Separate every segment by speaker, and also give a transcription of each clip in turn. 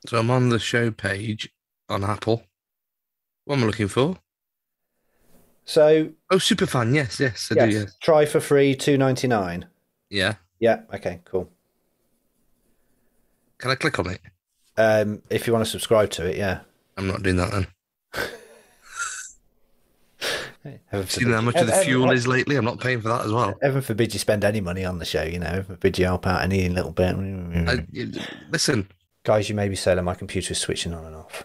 Speaker 1: So I'm on the show page on Apple. What am I looking for?
Speaker 2: So,
Speaker 1: Oh, Superfan. Yes, I do.
Speaker 2: yes,
Speaker 1: Yes.
Speaker 2: try for free, $2.99.
Speaker 1: Yeah.
Speaker 2: Yeah, okay, cool.
Speaker 1: Can I click on it?
Speaker 2: If you want to subscribe to it, yeah.
Speaker 1: I'm not doing that then.
Speaker 2: Heaven
Speaker 1: Seen
Speaker 2: forbid
Speaker 1: how much of the fuel is lately? I'm not paying for that as well.
Speaker 2: Heaven forbid you spend any money on the show, Heaven forbid you help out any little bit.
Speaker 1: Listen,
Speaker 2: Guys, you may be saying my computer is switching on and off.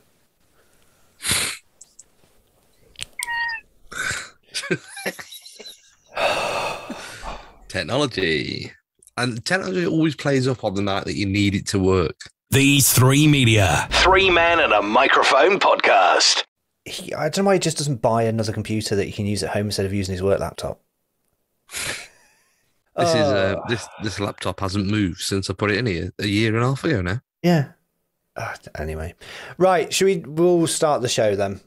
Speaker 1: technology. And technology always plays up on the night that you need it to work.
Speaker 3: These three media. Three men and a microphone podcast.
Speaker 2: I don't know why he just doesn't buy another computer that he can use at home instead of using his work laptop.
Speaker 1: This laptop hasn't moved since I put it in here a year and a half ago now.
Speaker 2: Yeah. Anyway. Right, we'll start the show then.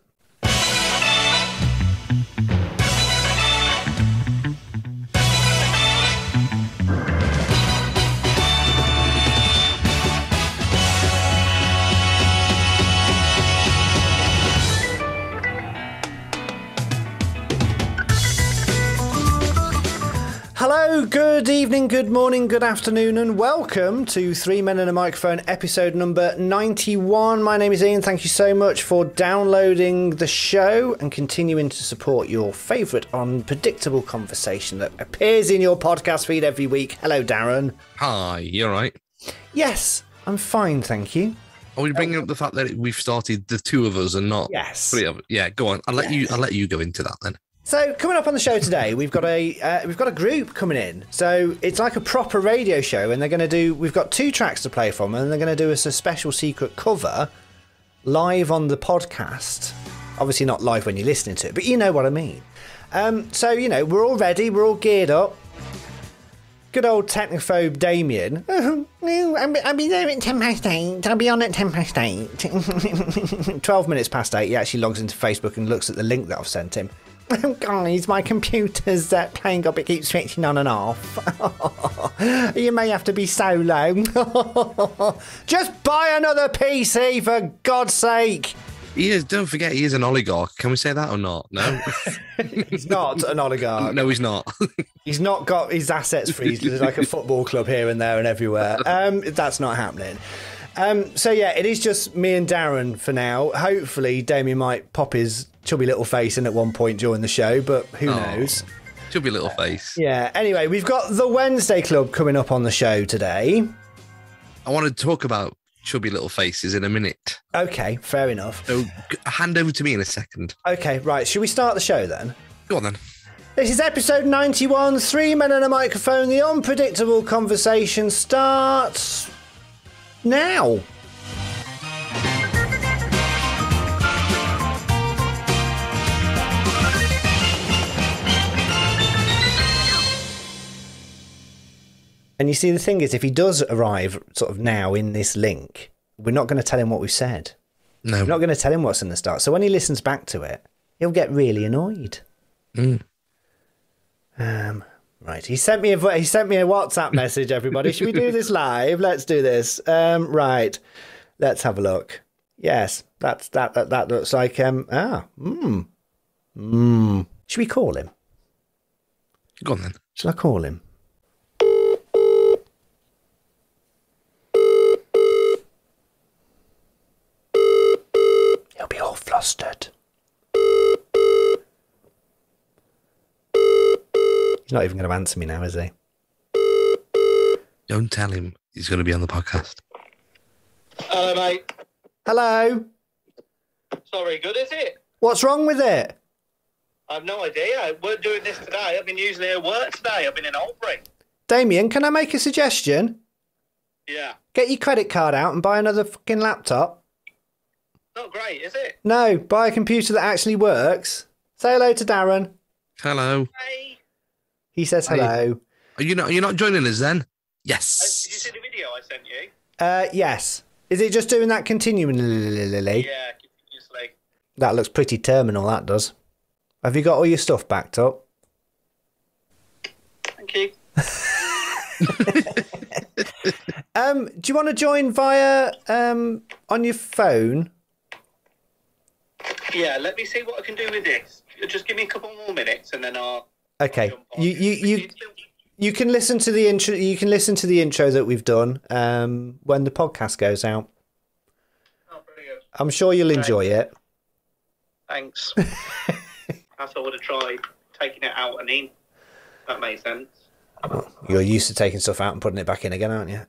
Speaker 2: Hello, good evening, good morning, good afternoon, and welcome to Three Men and a Microphone, episode number 91. My name is Ian. Thank you so much for downloading the show and continuing to support your favourite unpredictable conversation that appears in your podcast feed every week. Hello, Darren.
Speaker 1: Hi, you all right?
Speaker 2: Yes, I'm fine, thank you.
Speaker 1: Are we bringing up the fact that we've started the two of us and not
Speaker 2: Yes.
Speaker 1: three of us? Yeah, go on. I'll let you go into that then.
Speaker 2: So coming up on the show today, we've got a group coming in. So it's like a proper radio show, and we've got two tracks to play from, and they're going to do us a special secret cover live on the podcast. Obviously not live when you're listening to it, but you know what I mean. So we're all ready, we're all geared up. Good old technophobe Damian. I'll be there at 8:10. I'll be on at 8:10. 12 minutes past 8, he actually logs into Facebook and looks at the link that I've sent him. Oh, guys, my computer's playing up. It keeps switching on and off. You may have to be solo. Just buy another PC, for God's sake.
Speaker 1: Don't forget, he is an oligarch. Can we say that or not? No?
Speaker 2: He's not an oligarch.
Speaker 1: No, he's not.
Speaker 2: He's not got his assets freezed. There's like a football club here and there and everywhere. That's not happening. So yeah, it is just me and Darren for now. Hopefully Damien might pop his chubby little face in at one point during the show, but who knows?
Speaker 1: Chubby little face.
Speaker 2: Yeah, anyway, we've got the Wednesday Club coming up on the show today.
Speaker 1: I want to talk about chubby little faces in a minute.
Speaker 2: Okay, fair enough.
Speaker 1: So hand over to me in a second.
Speaker 2: Okay, right, should we start the show then?
Speaker 1: Go on then.
Speaker 2: This is episode 91, Three Men and a Microphone. The unpredictable conversation starts now. And you see, the thing is, if he does arrive sort of now in this link, we're not going to tell him what we've said.
Speaker 1: No.
Speaker 2: We're not going to tell him what's in the start. So when he listens back to it, he'll get really annoyed. Right. He sent me a WhatsApp message, everybody. Should we do this live? Let's do this. Right. Let's have a look. Yes, that looks like Should we call him?
Speaker 1: Go on then.
Speaker 2: Shall I call him? He'll be all flustered. He's not even going to answer me now, is he?
Speaker 1: Don't tell him he's going to be on the podcast.
Speaker 4: Hello, mate.
Speaker 2: Hello.
Speaker 4: Sorry, good, is it?
Speaker 2: What's wrong with it?
Speaker 4: I have no idea. We're doing this today. I've been using it at work today. I've been in Oldbury.
Speaker 2: Damien, can I make a suggestion?
Speaker 4: Yeah.
Speaker 2: Get your credit card out and buy another fucking laptop.
Speaker 4: Not great, is it?
Speaker 2: No, buy a computer that actually works. Say hello to Darren.
Speaker 1: Hello.
Speaker 4: Hey.
Speaker 2: He says hello.
Speaker 1: Are you not? You're not joining us then?
Speaker 4: Did
Speaker 1: Yes.
Speaker 4: you see the video I sent you?
Speaker 2: Yes. Is it just doing that continually?
Speaker 4: Yeah, continuously.
Speaker 2: That looks pretty terminal, that does. Have you got all your stuff backed up?
Speaker 4: Thank you.
Speaker 2: Do you want to join via on your phone?
Speaker 4: Yeah, let me see what I can do with this. Just give me a couple more minutes, and then I'll.
Speaker 2: Okay.
Speaker 4: jump on.
Speaker 2: You can listen to the intro. You can listen to the intro that we've done when the podcast goes out.
Speaker 4: Oh, brilliant.
Speaker 2: I'm sure you'll enjoy it.
Speaker 4: Thanks. Perhaps I would have tried taking it out and in. That makes sense.
Speaker 2: You're used to taking stuff out and putting it back in again, aren't you?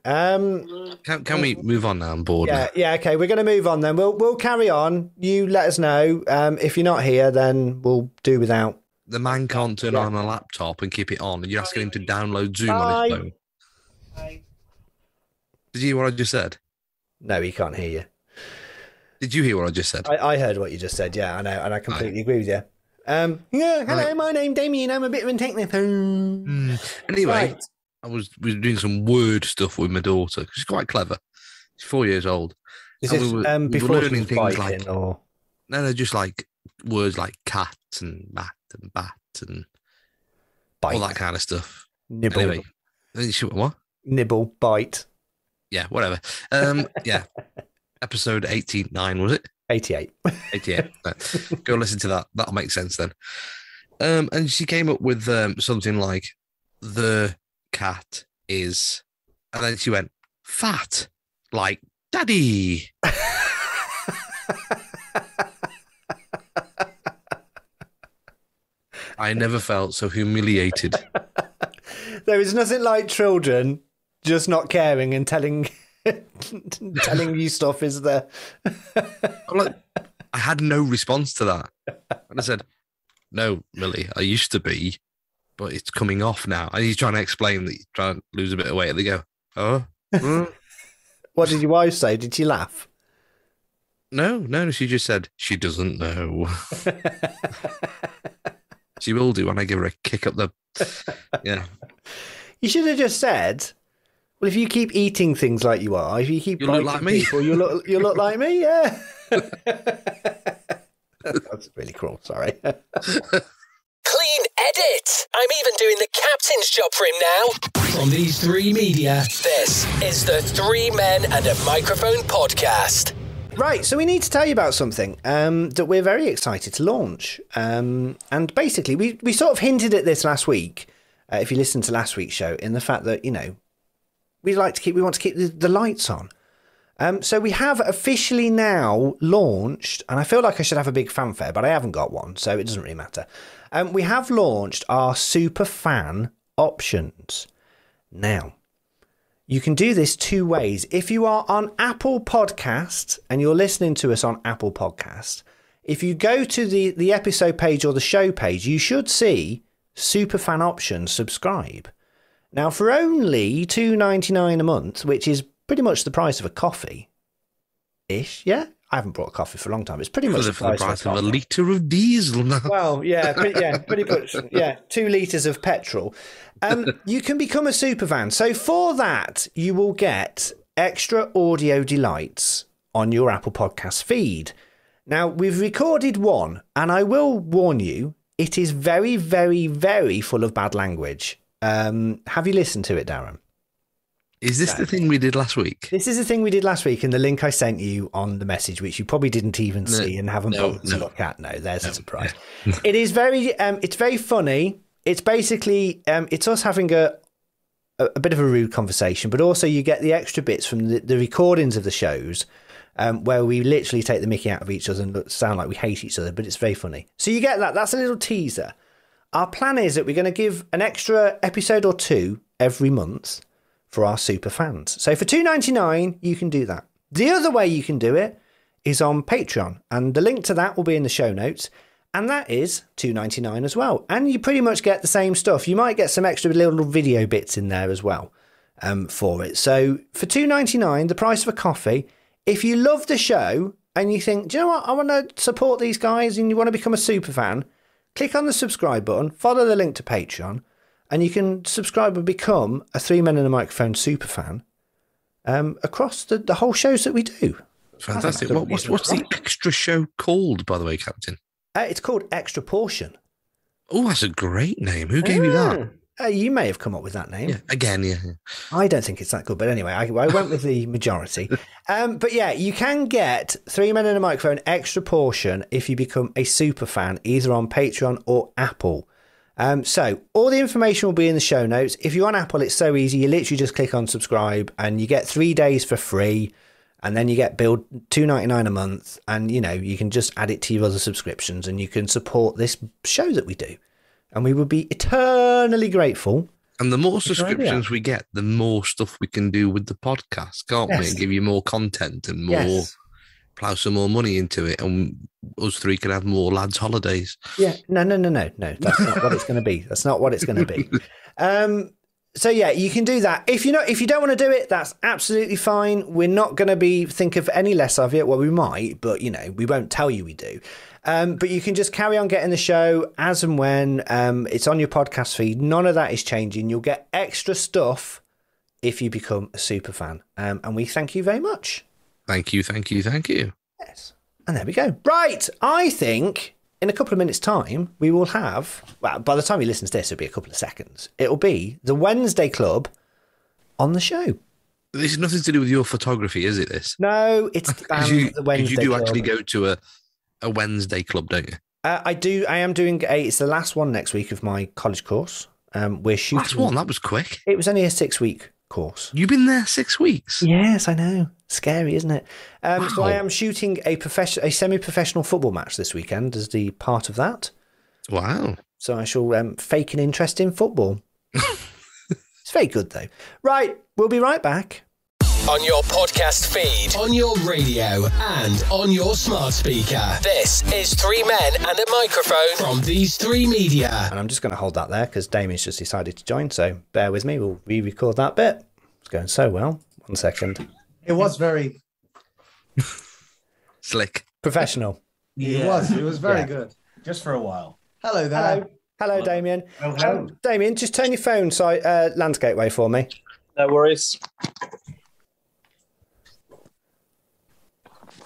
Speaker 1: Can we move on now? I'm bored.
Speaker 2: Yeah,
Speaker 1: now.
Speaker 2: yeah. Okay, we're going to move on then. We'll carry on. You let us know. If you're not here, then we'll do without.
Speaker 1: The man can't turn on a laptop and keep it on, and you're asking him to download Zoom on his phone.
Speaker 4: Bye.
Speaker 2: Did
Speaker 1: you hear what I just said?
Speaker 2: No, he can't hear you.
Speaker 1: Did you hear what I just said?
Speaker 2: I heard what you just said. Yeah, I know, and I completely agree with you. Hello, my name's Damien. I'm a bit of a technophone.
Speaker 1: Anyway,
Speaker 2: Right.
Speaker 1: I was doing some word stuff with my daughter. She's quite clever. She's 4 years old.
Speaker 2: Is
Speaker 1: And
Speaker 2: this
Speaker 1: we were
Speaker 2: before
Speaker 1: learning things
Speaker 2: biting,
Speaker 1: like
Speaker 2: or
Speaker 1: no, just like words like cat and bat and
Speaker 2: bite,
Speaker 1: all that kind of stuff.
Speaker 2: nibble,
Speaker 1: Anyway, what?
Speaker 2: nibble, bite?
Speaker 1: Yeah, whatever. Yeah, episode 89 was it?
Speaker 2: 88.
Speaker 1: 88. Go listen to that. That'll make sense then. And she came up with something like the cat is, and then she went fat, like daddy. I never felt so humiliated.
Speaker 2: There is nothing like children just not caring and telling you stuff, is there?
Speaker 1: I'm like, I had no response to that. And I said, no, Millie, I used to be, but it's coming off now. And he's trying to explain that he's trying to lose a bit of weight. And they go, oh.
Speaker 2: What did your wife say? Did she laugh?
Speaker 1: No, she just said she doesn't know. She will do when I give her a kick up the... Yeah.
Speaker 2: You should have just said, well, if you keep eating things like you are, if you keep
Speaker 1: You'll look
Speaker 2: biting
Speaker 1: like me.
Speaker 2: people, you'll look like me, yeah. That's really cruel, sorry.
Speaker 3: Clean edit. I'm even doing the captain's job for him now. From these three media, this is the Three Men and a Microphone podcast.
Speaker 2: Right, so we need to tell you about something that we're very excited to launch. And basically, we sort of hinted at this last week, if you listened to last week's show, in the fact that, you know, we want to keep the lights on. So we have officially now launched, and I feel like I should have a big fanfare, but I haven't got one, so it doesn't really matter. We have launched our Superfan options. Now, you can do this two ways. If you are on Apple Podcast and you're listening to us on Apple Podcast, if you go to the episode page or the show page, you should see Superfan options subscribe. Now, for only $2.99 a month, which is pretty much the price of a coffee-ish, yeah? I haven't bought a coffee for a long time. It's pretty much
Speaker 1: For the price of a litre of diesel now.
Speaker 2: Well, yeah, pretty much. Yeah, 2 litres of petrol. You can become a superfan. So for that, you will get extra audio delights on your Apple Podcast feed. Now, we've recorded one, and I will warn you, it is very, very, very full of bad language. Have you listened to it, Darren?
Speaker 1: Is this the thing we did last week?
Speaker 2: This is the thing we did last week in the link I sent you on the message, which you probably didn't even see and haven't bothered to look at. No, there's a surprise. It is it's very funny. It's basically, it's us having a bit of a rude conversation, but also you get the extra bits from the recordings of the shows where we literally take the mickey out of each other and sound like we hate each other, but it's very funny. So you get that. That's a little teaser. Our plan is that we're going to give an extra episode or two every month for our super fans. So for $2.99, you can do that. The other way you can do it is on Patreon, and the link to that will be in the show notes, and that is $2.99 as well. And you pretty much get the same stuff. You might get some extra little video bits in there as well for it. So for $2.99, the price of a coffee, if you love the show and you think, do you know what, I want to support these guys and you want to become a super fan, click on the subscribe button, follow the link to Patreon, and you can subscribe and become a Three Men and a Microphone superfan across the whole shows that we do.
Speaker 1: Fantastic. What's the extra show called, by the way, Captain?
Speaker 2: It's called Extra Portion.
Speaker 1: Oh, that's a great name. Who gave you that?
Speaker 2: You may have come up with that name.
Speaker 1: Yeah, again, yeah.
Speaker 2: I don't think it's that good, but anyway, I went with the majority. But yeah, you can get 3 Men and a Microphone extra portion if you become a super fan, either on Patreon or Apple. So all the information will be in the show notes. If you're on Apple, it's so easy. You literally just click on subscribe and you get 3 days for free. And then you get billed $2.99 a month. And, you can just add it to your other subscriptions and you can support this show that we do. And we would be eternally grateful.
Speaker 1: And the more subscriptions we get, the more stuff we can do with the podcast, can't we? And give you more content and more, plough some more money into it. And us three can have more lads' holidays.
Speaker 2: Yeah. No. That's not what it's going to be. That's not what it's going to be. So yeah, you can do that. If you don't want to do it, that's absolutely fine. We're not going to think of any less of it. Well, we might, but we won't tell you we do. But you can just carry on getting the show as and when it's on your podcast feed. None of that is changing. You'll get extra stuff if you become a super fan. And we thank you very much.
Speaker 1: Thank you.
Speaker 2: Yes. And there we go. Right. I think in a couple of minutes' time, we will have, by the time you listen to this, it'll be a couple of seconds. It'll be the Wednesday Club on the show.
Speaker 1: This is nothing to do with your photography, is it, this?
Speaker 2: No, it's the Wednesday Club.
Speaker 1: You do actually go to a Wednesday Club, don't you?
Speaker 2: I do. I am doing it's the last one next week of my college course. We're shooting.
Speaker 1: Last one? That was quick.
Speaker 2: It was only a 6-week course.
Speaker 1: You've been there 6 weeks?
Speaker 2: Yes, I know. Scary, isn't it? Wow. So I am shooting a semi-professional football match this weekend as the part of that.
Speaker 1: Wow.
Speaker 2: So I shall fake an interest in football. It's very good, though. Right, we'll be right back.
Speaker 3: On your podcast feed, on your radio, and on your smart speaker. This is 3 Men and a Microphone from These 3 Media.
Speaker 2: And I'm just going to hold that there because Damien's just decided to join, so bear with me. We'll re-record that bit. It's going so well. 1 second.
Speaker 5: It was very
Speaker 1: slick.
Speaker 2: Professional.
Speaker 5: Yeah. It was very good. Just for a while. Hello there.
Speaker 2: Hello, Damian. Damian, just turn your phone landscape way for me.
Speaker 4: No worries.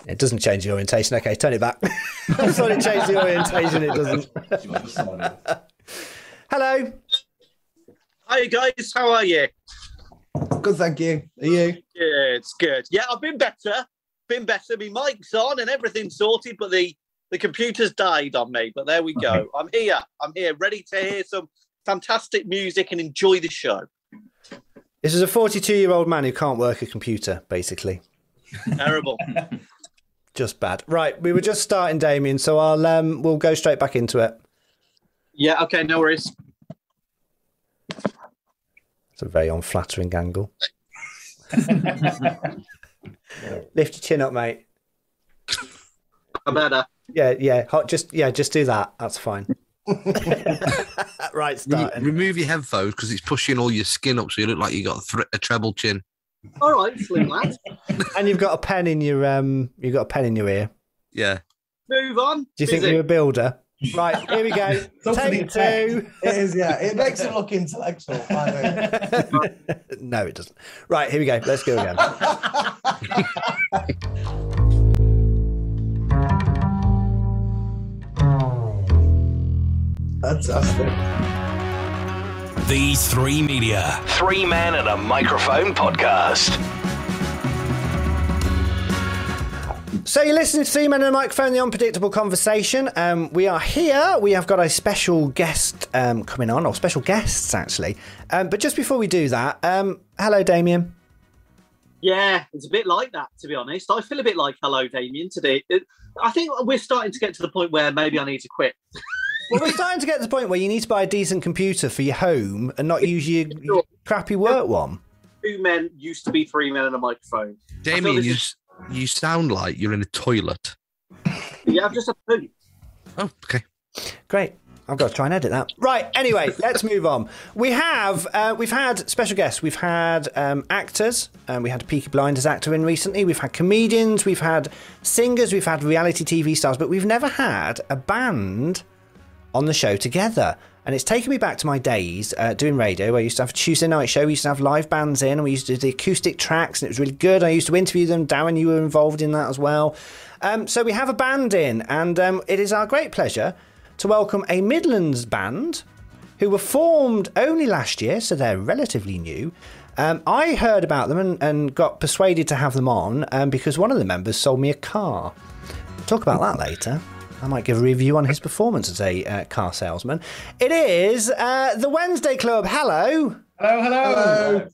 Speaker 2: It doesn't change the orientation. Okay, turn it back. I thought it changed the orientation. It doesn't. Hello.
Speaker 4: Hi, guys. How are you?
Speaker 5: Good, thank you. Are you?
Speaker 4: Yeah, it's good. Yeah, I've been better. My mic's on and everything's sorted, but the computer's died on me. But there we go. I'm here, ready to hear some fantastic music and enjoy the show.
Speaker 2: This is a 42-year-old man who can't work a computer, basically.
Speaker 4: Terrible.
Speaker 2: Just bad. Right, we were just starting, Damian, so we'll go straight back into it.
Speaker 4: Yeah, okay, no worries.
Speaker 2: It's a very unflattering angle. Lift your chin up, mate.
Speaker 4: Better.
Speaker 2: Yeah. Just do that. That's fine. Right, starting.
Speaker 1: Remove your headphones because it's pushing all your skin up, so you look like you got a treble chin.
Speaker 4: All right, slim lad.
Speaker 2: And you've got a pen in your ear.
Speaker 1: Yeah.
Speaker 4: Move on.
Speaker 2: Do you think you're a builder? Right, here we go. Take 2.
Speaker 5: It is, yeah. It makes it look intellectual.
Speaker 2: No, it doesn't. Right, here we go. Let's go again.
Speaker 5: Fantastic.
Speaker 3: These 3 Media. 3 Men and a Microphone podcast.
Speaker 2: So you're listening to 3 Men and a Microphone, the unpredictable conversation. We are here. We have got a special guest coming on, or special guests, actually. But just before we do that, hello, Damian.
Speaker 4: Yeah, it's a bit like that, to be honest. I feel a bit like hello, Damian, today. I think we're starting to get to the point where maybe I need to quit.
Speaker 2: Well, we're starting to get to the point where you need to buy a decent computer for your home and not use your crappy work one.
Speaker 4: 2 men used to be 3 men and a microphone.
Speaker 1: Damian, you sound like you're in a toilet.
Speaker 4: Yeah, I've just had a poo.
Speaker 1: Oh, okay.
Speaker 2: Great. I've got to try and edit that. Right, anyway, let's move on. We've had special guests. We've had actors. We had a Peaky Blinders actor in recently. We've had comedians. We've had singers. We've had reality TV stars. But we've never had a band on the show together. And it's taken me back to my days doing radio, where I used to have a Tuesday night show. We used to have live bands in, and we used to do the acoustic tracks, and it was really good. I used to interview them. Darren, you were involved in that as well. So we have a band in, and it is our great pleasure to welcome a Midlands band who were formed only last year, so they're relatively new. I heard about them and got persuaded to have them on because one of the members sold me a car. We'll talk about that later. I might give a review on his performance as a car salesman. It is the Wednesday Club. Hello.
Speaker 5: Hello.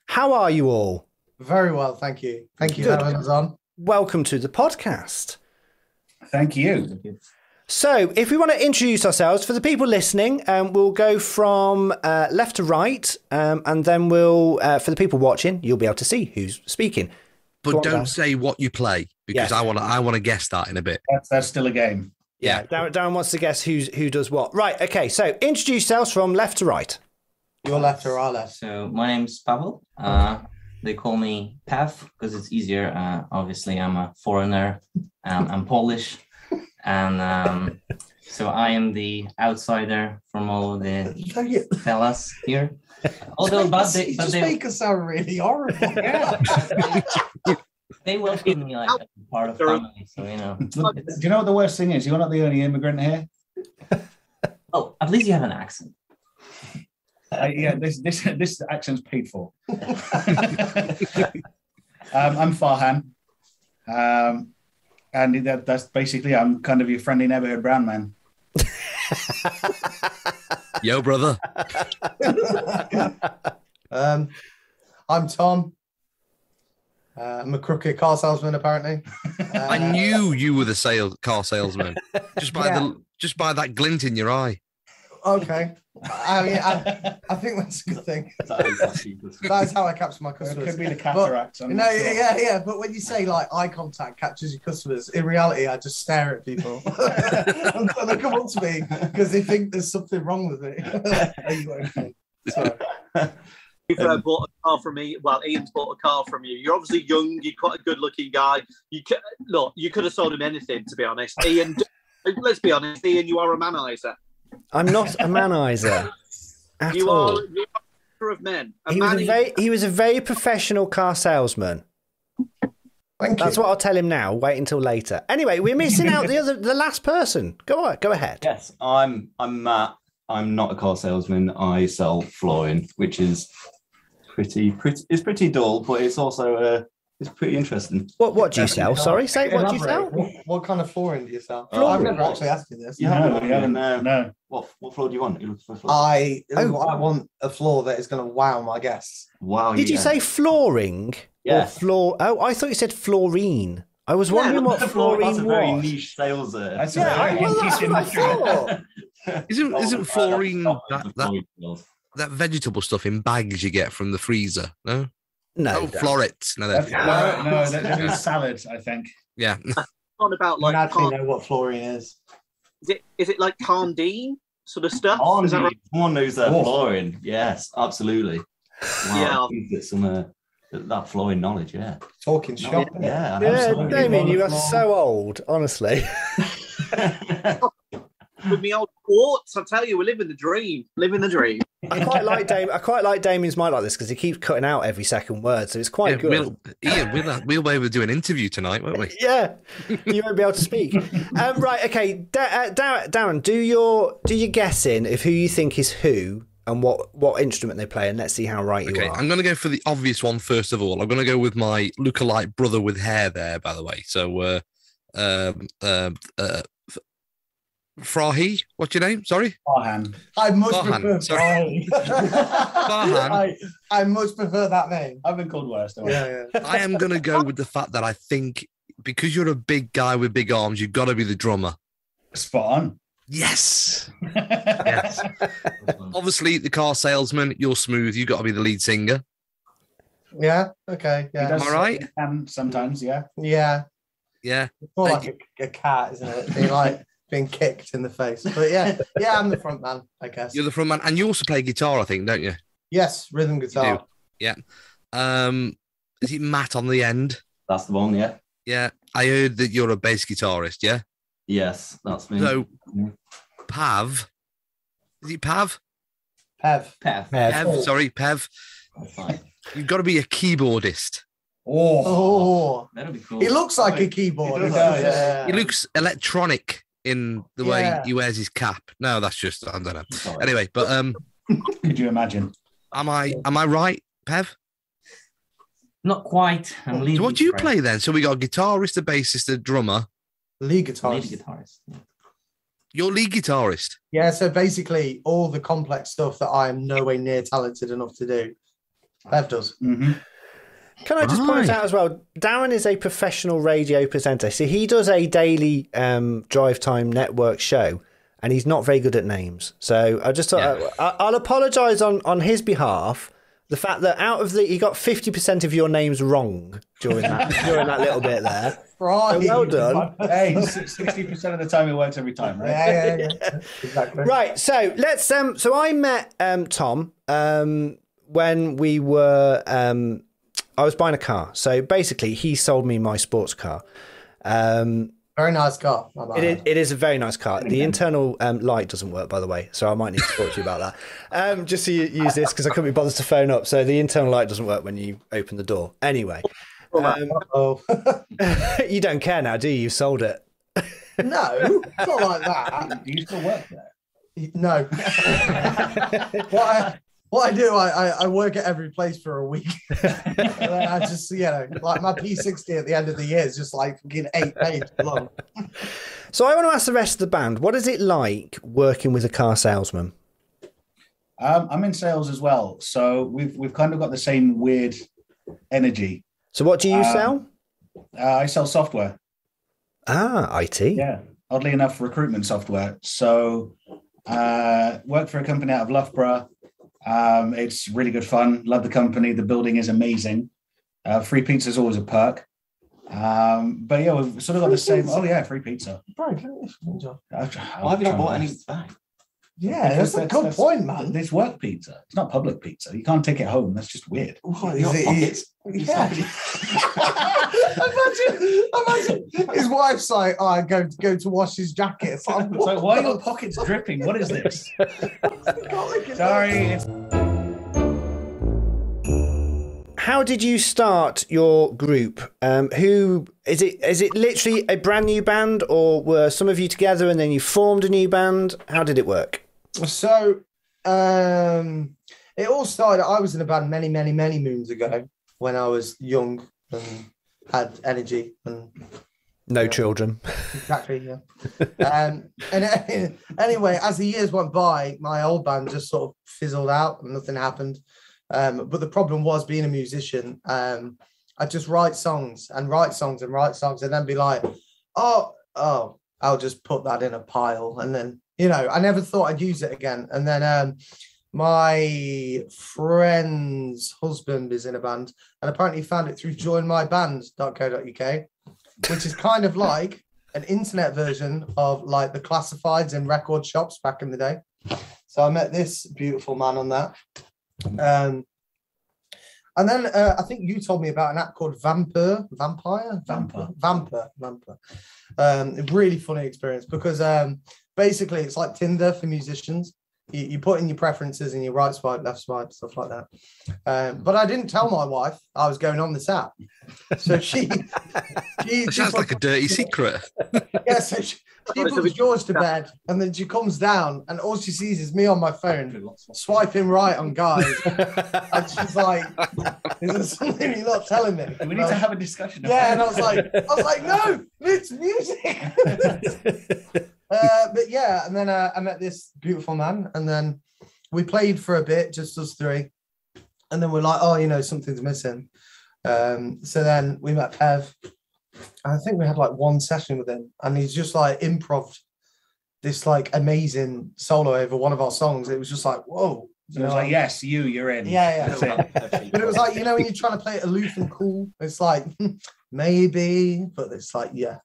Speaker 2: How are you all?
Speaker 6: Very well, thank you. Thank you
Speaker 2: Good.
Speaker 6: for having us on.
Speaker 2: Welcome to the podcast.
Speaker 5: Thank you.
Speaker 2: So, if we want to introduce ourselves, for the people listening, we'll go from left to right, and then we'll, for the people watching, you'll be able to see who's speaking.
Speaker 1: But don't say what you play, because I want to guess that in a bit.
Speaker 5: That's still a game.
Speaker 2: Yeah, Darren wants to guess who does what. Right, okay, so introduce yourselves from left to right.
Speaker 6: Your left or our left?
Speaker 7: So my name's Pavel. They call me Pav because it's easier. Obviously, I'm a foreigner. I'm Polish. And so I am the outsider from all the fellas here. Although,
Speaker 6: you just make us sound really horrible.
Speaker 7: Yeah. They welcome me like part of family, so you know.
Speaker 5: Do you know what the worst thing is? You're not the only immigrant here.
Speaker 7: Oh, at least you have an accent.
Speaker 5: Yeah, this accent's paid for. I'm Farhan. And that's basically, I'm kind of your friendly neighborhood brown man.
Speaker 1: Yo, brother.
Speaker 6: I'm Tom. I'm a crooked car salesman, apparently.
Speaker 1: I knew you were the car salesman just by that glint in your eye.
Speaker 6: Okay. I mean, I think that's a good thing. That is how I capture my customers.
Speaker 5: It could be the cataracts.
Speaker 6: Yeah. But when you say like eye contact captures your customers, in reality, I just stare at people and they come up to me because they think there's something wrong with me.
Speaker 4: You've bought a car from me. Well, Ian's bought a car from you. You're obviously young. You're quite a good-looking guy. You could have sold him anything, to be honest. Ian, let's be honest. Ian, you are a manizer.
Speaker 2: I'm not a manizer at all.
Speaker 4: You're a master of men.
Speaker 2: He was a very professional car salesman. That's what I'll tell him now. Wait until later. Anyway, we're missing out the last person. Go ahead.
Speaker 8: Yes, I'm Matt. I'm not a car salesman. I sell flooring, which is it's pretty dull, but it's also it's pretty interesting.
Speaker 2: What do you sell? Sorry, say what do you sell?
Speaker 6: What kind of flooring do you sell?
Speaker 2: Flooring.
Speaker 6: I've never actually asked you this.
Speaker 8: You haven't.
Speaker 5: No.
Speaker 8: What floor do you want? You look for a floor?
Speaker 6: I want a floor that is going to wow my guests.
Speaker 8: Wow.
Speaker 2: Did you say flooring?
Speaker 8: Yeah.
Speaker 2: Or floor? Oh, I thought you said fluorine. I was wondering what fluorine was.
Speaker 8: That's a very niche sales.
Speaker 2: That's what I thought.
Speaker 1: Isn't fluorine that vegetable stuff in bags you get from the freezer? No.
Speaker 2: No,
Speaker 1: florets. No,
Speaker 5: that's salad, I think.
Speaker 1: Yeah.
Speaker 4: On about like.
Speaker 6: I don't actually know what fluorine is.
Speaker 4: Is it like Carndine sort of stuff?
Speaker 8: Is that right? Someone knows their flooring. Yes, absolutely. Wow, yeah. Get some that flowing knowledge, yeah.
Speaker 6: Talking shop.
Speaker 8: Yeah,
Speaker 2: Damien, you are so old, honestly.
Speaker 4: With me old quartz, I tell you, we're living the dream.
Speaker 2: I quite like Damien's mic like this because he keeps cutting out every second word, so it's quite good.
Speaker 1: We'll be able to do an interview tonight, won't we?
Speaker 2: Yeah, you won't be able to speak. Right, okay, Darren, do your guessing of who you think is who and what instrument they play, and let's see how right you are.
Speaker 1: I'm going to go for the obvious one first of all. I'm going to go with my lookalike brother with hair there, by the way. So, Frahi, what's your name? Sorry?
Speaker 5: Farhan.
Speaker 6: I much prefer
Speaker 1: sorry. Farhan.
Speaker 6: I much prefer that name.
Speaker 5: I've been called worse.
Speaker 6: Yeah.
Speaker 1: I am going to go with the fact that I think because you're a big guy with big arms, you've got to be the drummer.
Speaker 5: Spot on.
Speaker 1: Yes. Yes. Obviously, the car salesman, you're smooth. You've got to be the lead singer.
Speaker 6: Yeah. Okay. Yeah.
Speaker 1: Am I right?
Speaker 5: And sometimes, yeah.
Speaker 6: Yeah.
Speaker 1: Yeah.
Speaker 6: It's more like a cat, isn't it? Being like being kicked in the face. But yeah, I'm the front man, I guess.
Speaker 1: You're the front man, and you also play guitar, I think, don't you?
Speaker 6: Yes, rhythm guitar.
Speaker 1: Yeah. Is it Matt on the end?
Speaker 8: That's the one. Yeah.
Speaker 1: Yeah. I heard that you're a bass guitarist. Yeah.
Speaker 8: Yes, that's me.
Speaker 1: So, Pav. Is it Pav?
Speaker 6: Pev.
Speaker 1: Sorry, Pev.
Speaker 8: Fine.
Speaker 1: You've got to be a keyboardist.
Speaker 6: Oh,
Speaker 8: that'll be cool.
Speaker 6: He looks like a keyboard.
Speaker 5: He does.
Speaker 1: He looks electronic in the way
Speaker 6: Yeah.
Speaker 1: he wears his cap. No, that's just, I don't know.
Speaker 8: Sorry.
Speaker 1: Anyway, but
Speaker 5: Could you imagine?
Speaker 1: am I right, Pev?
Speaker 7: Not quite. I'm lead
Speaker 1: So what do you
Speaker 7: guitarist.
Speaker 1: play then? So we got a guitarist, a bassist, a drummer.
Speaker 6: Lead
Speaker 7: Lead
Speaker 6: guitarist.
Speaker 7: guitarist. Yeah.
Speaker 1: You're lead guitarist.
Speaker 6: Yeah, so basically all the complex stuff that I am nowhere near talented enough to do, Bev does.
Speaker 5: Mm-hmm.
Speaker 2: Can I just point
Speaker 1: Right.
Speaker 2: out as well, Darren is a professional radio presenter. So he does a daily Drive Time Network show, and he's not very good at names. So I just thought I'll apologise on his behalf. The fact that he got 50% of your names wrong during that little bit there.
Speaker 6: Right.
Speaker 2: So well done.
Speaker 5: Hey, 60% of the time it works every time, right?
Speaker 6: Yeah. Exactly.
Speaker 2: Right, so let's. So I met Tom when we were. I was buying a car. So basically, he sold me my sports car.
Speaker 6: Very nice car.
Speaker 2: It is a very nice car. The internal light doesn't work, by the way, so I might need to talk to you about that. Just so you use this because I couldn't be bothered to phone up. So the internal light doesn't work when you open the door. Anyway, you don't care now, do you? You sold it.
Speaker 6: No, it's not like that.
Speaker 5: Do you still work there?
Speaker 6: No. What I do, I work at every place for a week. And then I just, like my P60 at the end of the year is just like fucking 8 pages long.
Speaker 2: So I want to ask the rest of the band, what is it like working with a car salesman?
Speaker 5: I'm in sales as well, so we've kind of got the same weird energy.
Speaker 2: So what do you sell?
Speaker 5: I sell software.
Speaker 2: IT.
Speaker 5: Yeah, oddly enough, recruitment software. So work for a company out of Loughborough. It's really good fun. Love the company. The building is amazing. Free pizza is always a perk. But yeah, we've sort of got the same. Oh yeah, free pizza.
Speaker 6: Bro,
Speaker 8: Why have you not bought any back?
Speaker 6: yeah, that's a good point, man.
Speaker 5: It's work pizza. It's not public pizza. You can't take it home. That's just weird.
Speaker 6: Yeah. Imagine his wife's like, I go to wash his jacket. It's like,
Speaker 5: So why are your pockets dripping? What is this? Sorry.
Speaker 2: How did you start your group? Who is it? Is it literally a brand new band, or were some of you together and then you formed a new band? How did it work?
Speaker 6: So it all started. I was in a band many moons ago when I was young and had energy and
Speaker 2: No children.
Speaker 6: exactly, yeah. And anyway, as the years went by, my old band just sort of fizzled out and nothing happened. But the problem was being a musician. I'd just write songs and then be like, oh, I'll just put that in a pile. And then, I never thought I'd use it again. And then my friend's husband is in a band and apparently found it through joinmyband.co.uk, which is kind of like an internet version of like the classifieds in record shops back in the day. So I met this beautiful man on that. And then I think you told me about an app called Vampire. A really funny experience because basically it's like Tinder for musicians. You put in your preferences and you right swipe, left swipe, stuff like that. But I didn't tell my wife I was going on this app. So she
Speaker 1: Sounds like a dirty secret.
Speaker 6: yeah, so she puts George to bed and then she comes down and all she sees is me on my phone swiping right on guys. And she's like, is there something you're not telling me?
Speaker 5: We need to have a discussion.
Speaker 6: Yeah, and I was like, no, it's music. But yeah, and then I met this beautiful man and then we played for a bit, just us three. And then we're like, oh, something's missing. So then we met Pev. I think we had like one session with him and he's just like improv this like amazing solo over one of our songs. It was just like, whoa.
Speaker 5: So it was like, yes, you're in.
Speaker 6: Yeah.
Speaker 5: That's it.
Speaker 6: But it was like, when you're trying to play it aloof and cool, it's like, maybe, but it's like, yeah.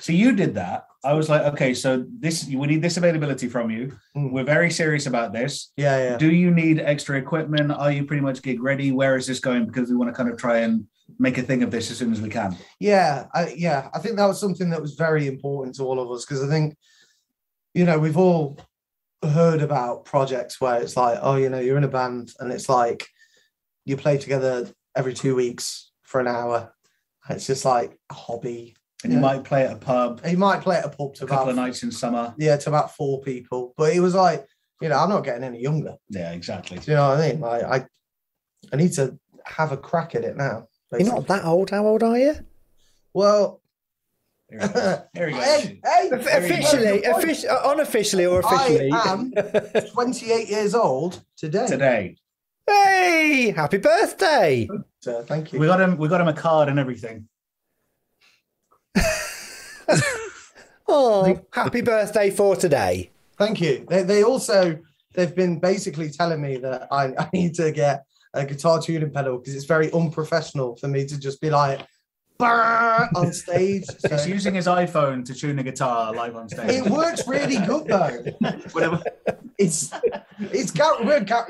Speaker 5: So you did that. I was like, okay, so we need this availability from you. We're very serious about this.
Speaker 6: Yeah.
Speaker 5: Do you need extra equipment? Are you pretty much gig ready? Where is this going? Because we want to kind of try and make a thing of this as soon as we can.
Speaker 6: Yeah. I think that was something that was very important to all of us because I think, we've all heard about projects where it's like, you're in a band and it's like you play together every 2 weeks for an hour. It's just like a hobby.
Speaker 5: And you might play at a pub.
Speaker 6: He might play at a pub to
Speaker 5: a couple of nights in summer.
Speaker 6: Yeah, to about 4 people. But he was like, I'm not getting any younger.
Speaker 5: Yeah, exactly.
Speaker 6: Do you know what I mean? Like, I need to have a crack at it now. Basically.
Speaker 2: You're not that old. How old are you?
Speaker 6: Well,
Speaker 5: here we go.
Speaker 6: Hey,
Speaker 2: Unofficially or officially?
Speaker 6: I am 28 years old today.
Speaker 2: Hey, happy birthday!
Speaker 6: Thank you.
Speaker 5: We got him a card and everything.
Speaker 2: Oh, happy birthday for today!
Speaker 6: Thank you. They've been basically telling me that I need to get a guitar tuning pedal because it's very unprofessional for me to just be like on stage. So.
Speaker 5: He's using his iPhone to tune a guitar live on stage.
Speaker 6: It works really good though. We're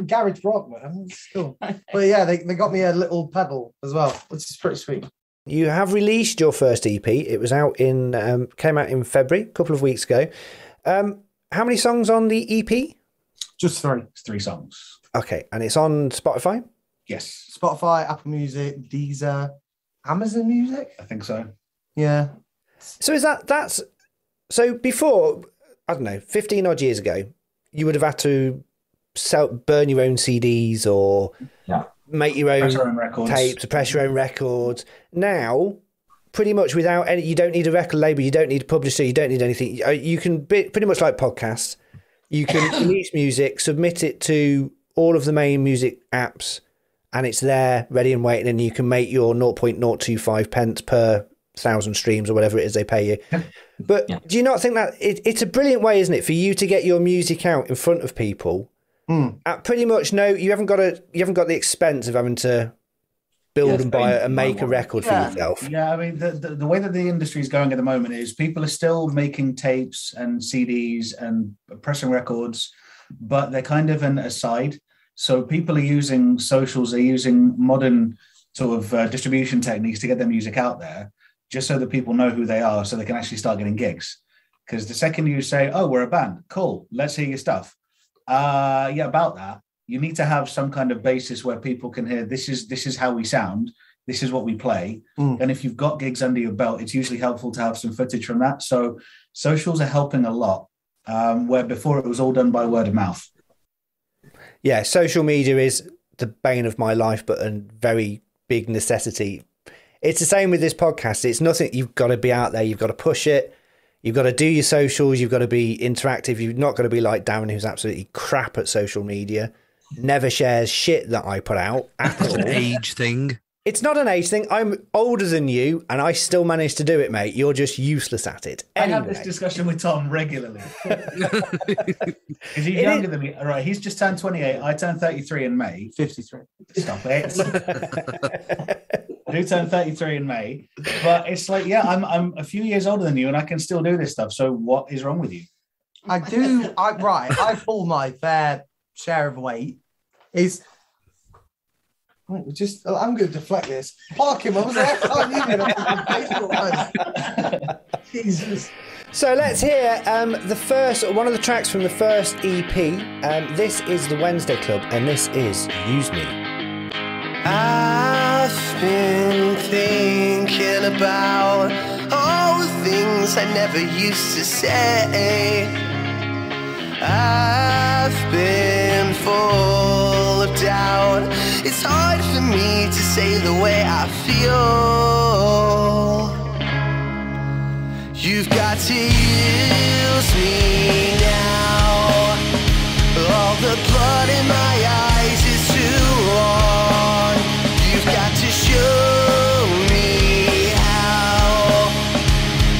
Speaker 6: garage rock, man. It's cool. But yeah, they got me a little pedal as well, which is pretty sweet.
Speaker 2: You have released your first EP. It was out came out in February, a couple of weeks ago. How many songs on the EP?
Speaker 6: Just 3.
Speaker 5: It's 3 songs.
Speaker 2: Okay, and it's on Spotify?
Speaker 5: Yes.
Speaker 6: Spotify, Apple Music, Deezer, Amazon Music?
Speaker 5: I think so.
Speaker 6: Yeah.
Speaker 2: So that's so before, I don't know, 15 odd years ago, you would have had to burn your own CDs or make your own
Speaker 5: records.
Speaker 2: tapes, press your own records. Now, pretty much without any, you don't need a record label, you don't need a publisher, you don't need anything. You can pretty much like podcasts. You can release music, submit it to all of the main music apps, and it's there, ready and waiting, and you can make your 0.025 pence per 1,000 streams or whatever it is they pay you. But do you not think that it's a brilliant way, isn't it, for you to get your music out in front of people? At pretty much you haven't got the expense of having to build and buy and make a record for yourself.
Speaker 5: Yeah, I mean the way that the industry is going at the moment is people are still making tapes and CDs and pressing records, but they're kind of an aside. So people are using socials, they're using modern sort of distribution techniques to get their music out there, just so that people know who they are, so they can actually start getting gigs. Because the second you say, "Oh, we're a band, cool, let's hear your stuff," about that. You need to have some kind of basis where people can hear this is how we sound, this is what we play. And if you've got gigs under your belt, it's usually helpful to have some footage from that. So socials are helping a lot, where before it was all done by word of mouth.
Speaker 2: Yeah, social media is the bane of my life, but a very big necessity. It's the same with this podcast. It's nothing, you've got to be out there, you've got to push it, you've got to do your socials, you've got to be interactive. You've not got to be like Darren, who's absolutely crap at social media. Never shares shit that I put out at all.
Speaker 1: An age thing.
Speaker 2: It's not an age thing. I'm older than you, and I still manage to do it, mate. You're just useless at it. Anyway.
Speaker 5: I have this discussion with Tom regularly. Because he's younger than me. All right, he's just turned 28. I turned 33 in May.
Speaker 6: 53.
Speaker 5: Stop it. I do turn 33 in May. But it's like, I'm a few years older than you, and I can still do this stuff. So what is wrong with you?
Speaker 6: I pull my fair share of weight. I'm going to deflect this. Park him. I was like, Jesus.
Speaker 2: So let's hear one of the tracks from the first EP. This is the Wednesday Club, and this is Use Me.
Speaker 9: I've been thinking about all the things I never used to say. I've been full of doubt. It's hard for me to say the way I feel. You've got to use me now. All the blood in my eyes is too long. You've got to show me how.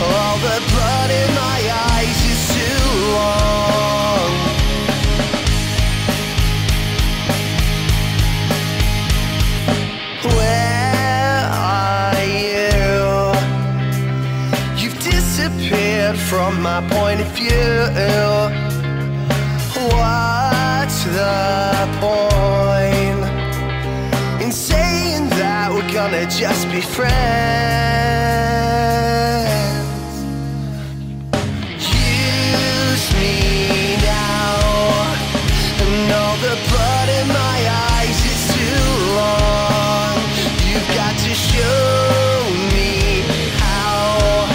Speaker 9: All the blood in my eyes is too long. Where are you? You've disappeared from my point of view. What's the point in saying that we're gonna just be friends? Use me now, and all the blood in my eyes is too long. You've got to show me how.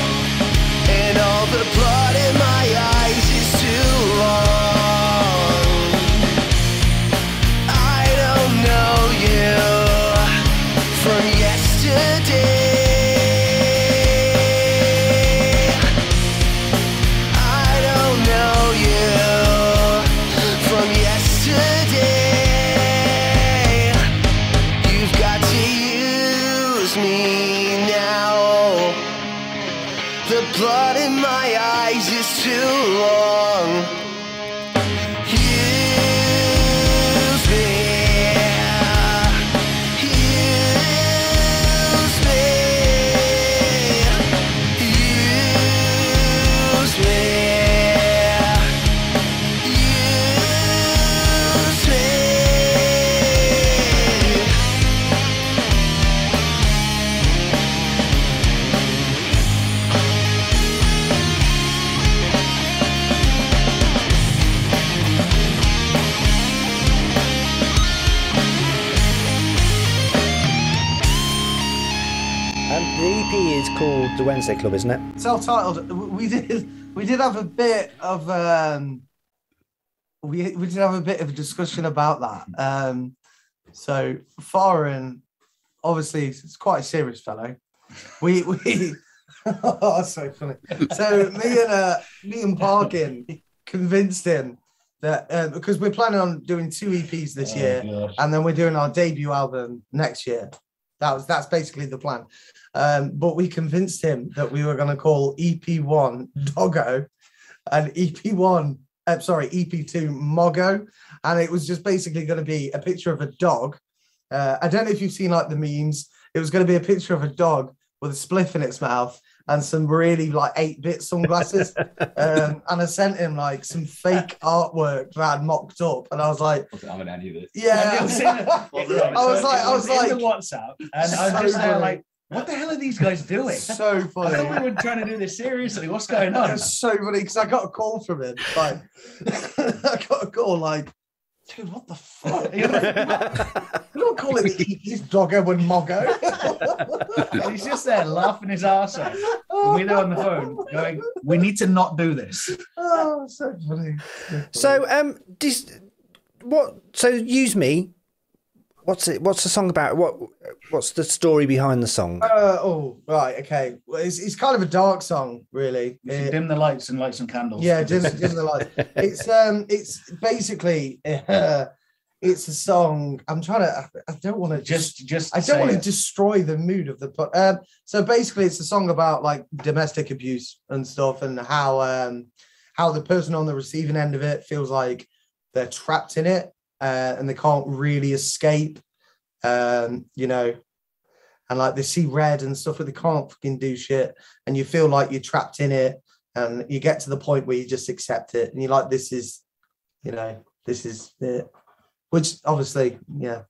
Speaker 9: The blood in my eyes is too long. Use me. Use me. Use me. Use me.
Speaker 2: The EP is called The Wednesday Club, isn't it?
Speaker 6: Self-titled. We did have a bit of we did have a bit of a discussion about that. So Foreign, obviously, it's quite a serious fellow. We oh, so funny. So me and Parkin convinced him that because we're planning on doing 2 EPs this year,
Speaker 5: gosh.
Speaker 6: and then we're doing our debut album next year. That's basically the plan. But we convinced him that we were going to call EP1 Doggo and EP2 Moggo, and it was just basically going to be a picture of a dog. I don't know if you've seen like the memes. It was going to be a picture of a dog with a spliff in its mouth and some really like 8-bit sunglasses. And I sent him like some fake artwork that I'd mocked up, and I was like,
Speaker 8: I haven't any of this.
Speaker 6: yeah.
Speaker 5: I've seen it.
Speaker 6: I was like,
Speaker 5: in the WhatsApp, and I was just there like, what the hell are these guys doing?
Speaker 6: so
Speaker 5: I
Speaker 6: funny.
Speaker 5: thought we were trying to do this seriously. What's going on?
Speaker 6: It's so funny because I got a call from him. Like, I got a call like, dude, what the fuck? You don't call it his Doggo and Moggo.
Speaker 5: And he's just there laughing his arse off. And we're there on the phone going, we need to not do this.
Speaker 6: Oh, so funny.
Speaker 2: So, so Use Me. What's it? What's the song about? What's the story behind the song?
Speaker 6: Oh, right, okay. Well, it's kind of a dark song, really.
Speaker 5: We should dim the lights and light some candles.
Speaker 6: Yeah, dim the light. It's basically it's a song. I'm trying to. I don't want to
Speaker 5: just.
Speaker 6: I don't want to destroy the mood of the. So basically, it's a song about like domestic abuse and stuff, and how the person on the receiving end of it feels like they're trapped in it. And they can't really escape, you know, and like they see red and stuff, but they can't fucking do shit. And you feel like you're trapped in it, and you get to the point where you just accept it, and you're like, this is it. Which obviously, yeah.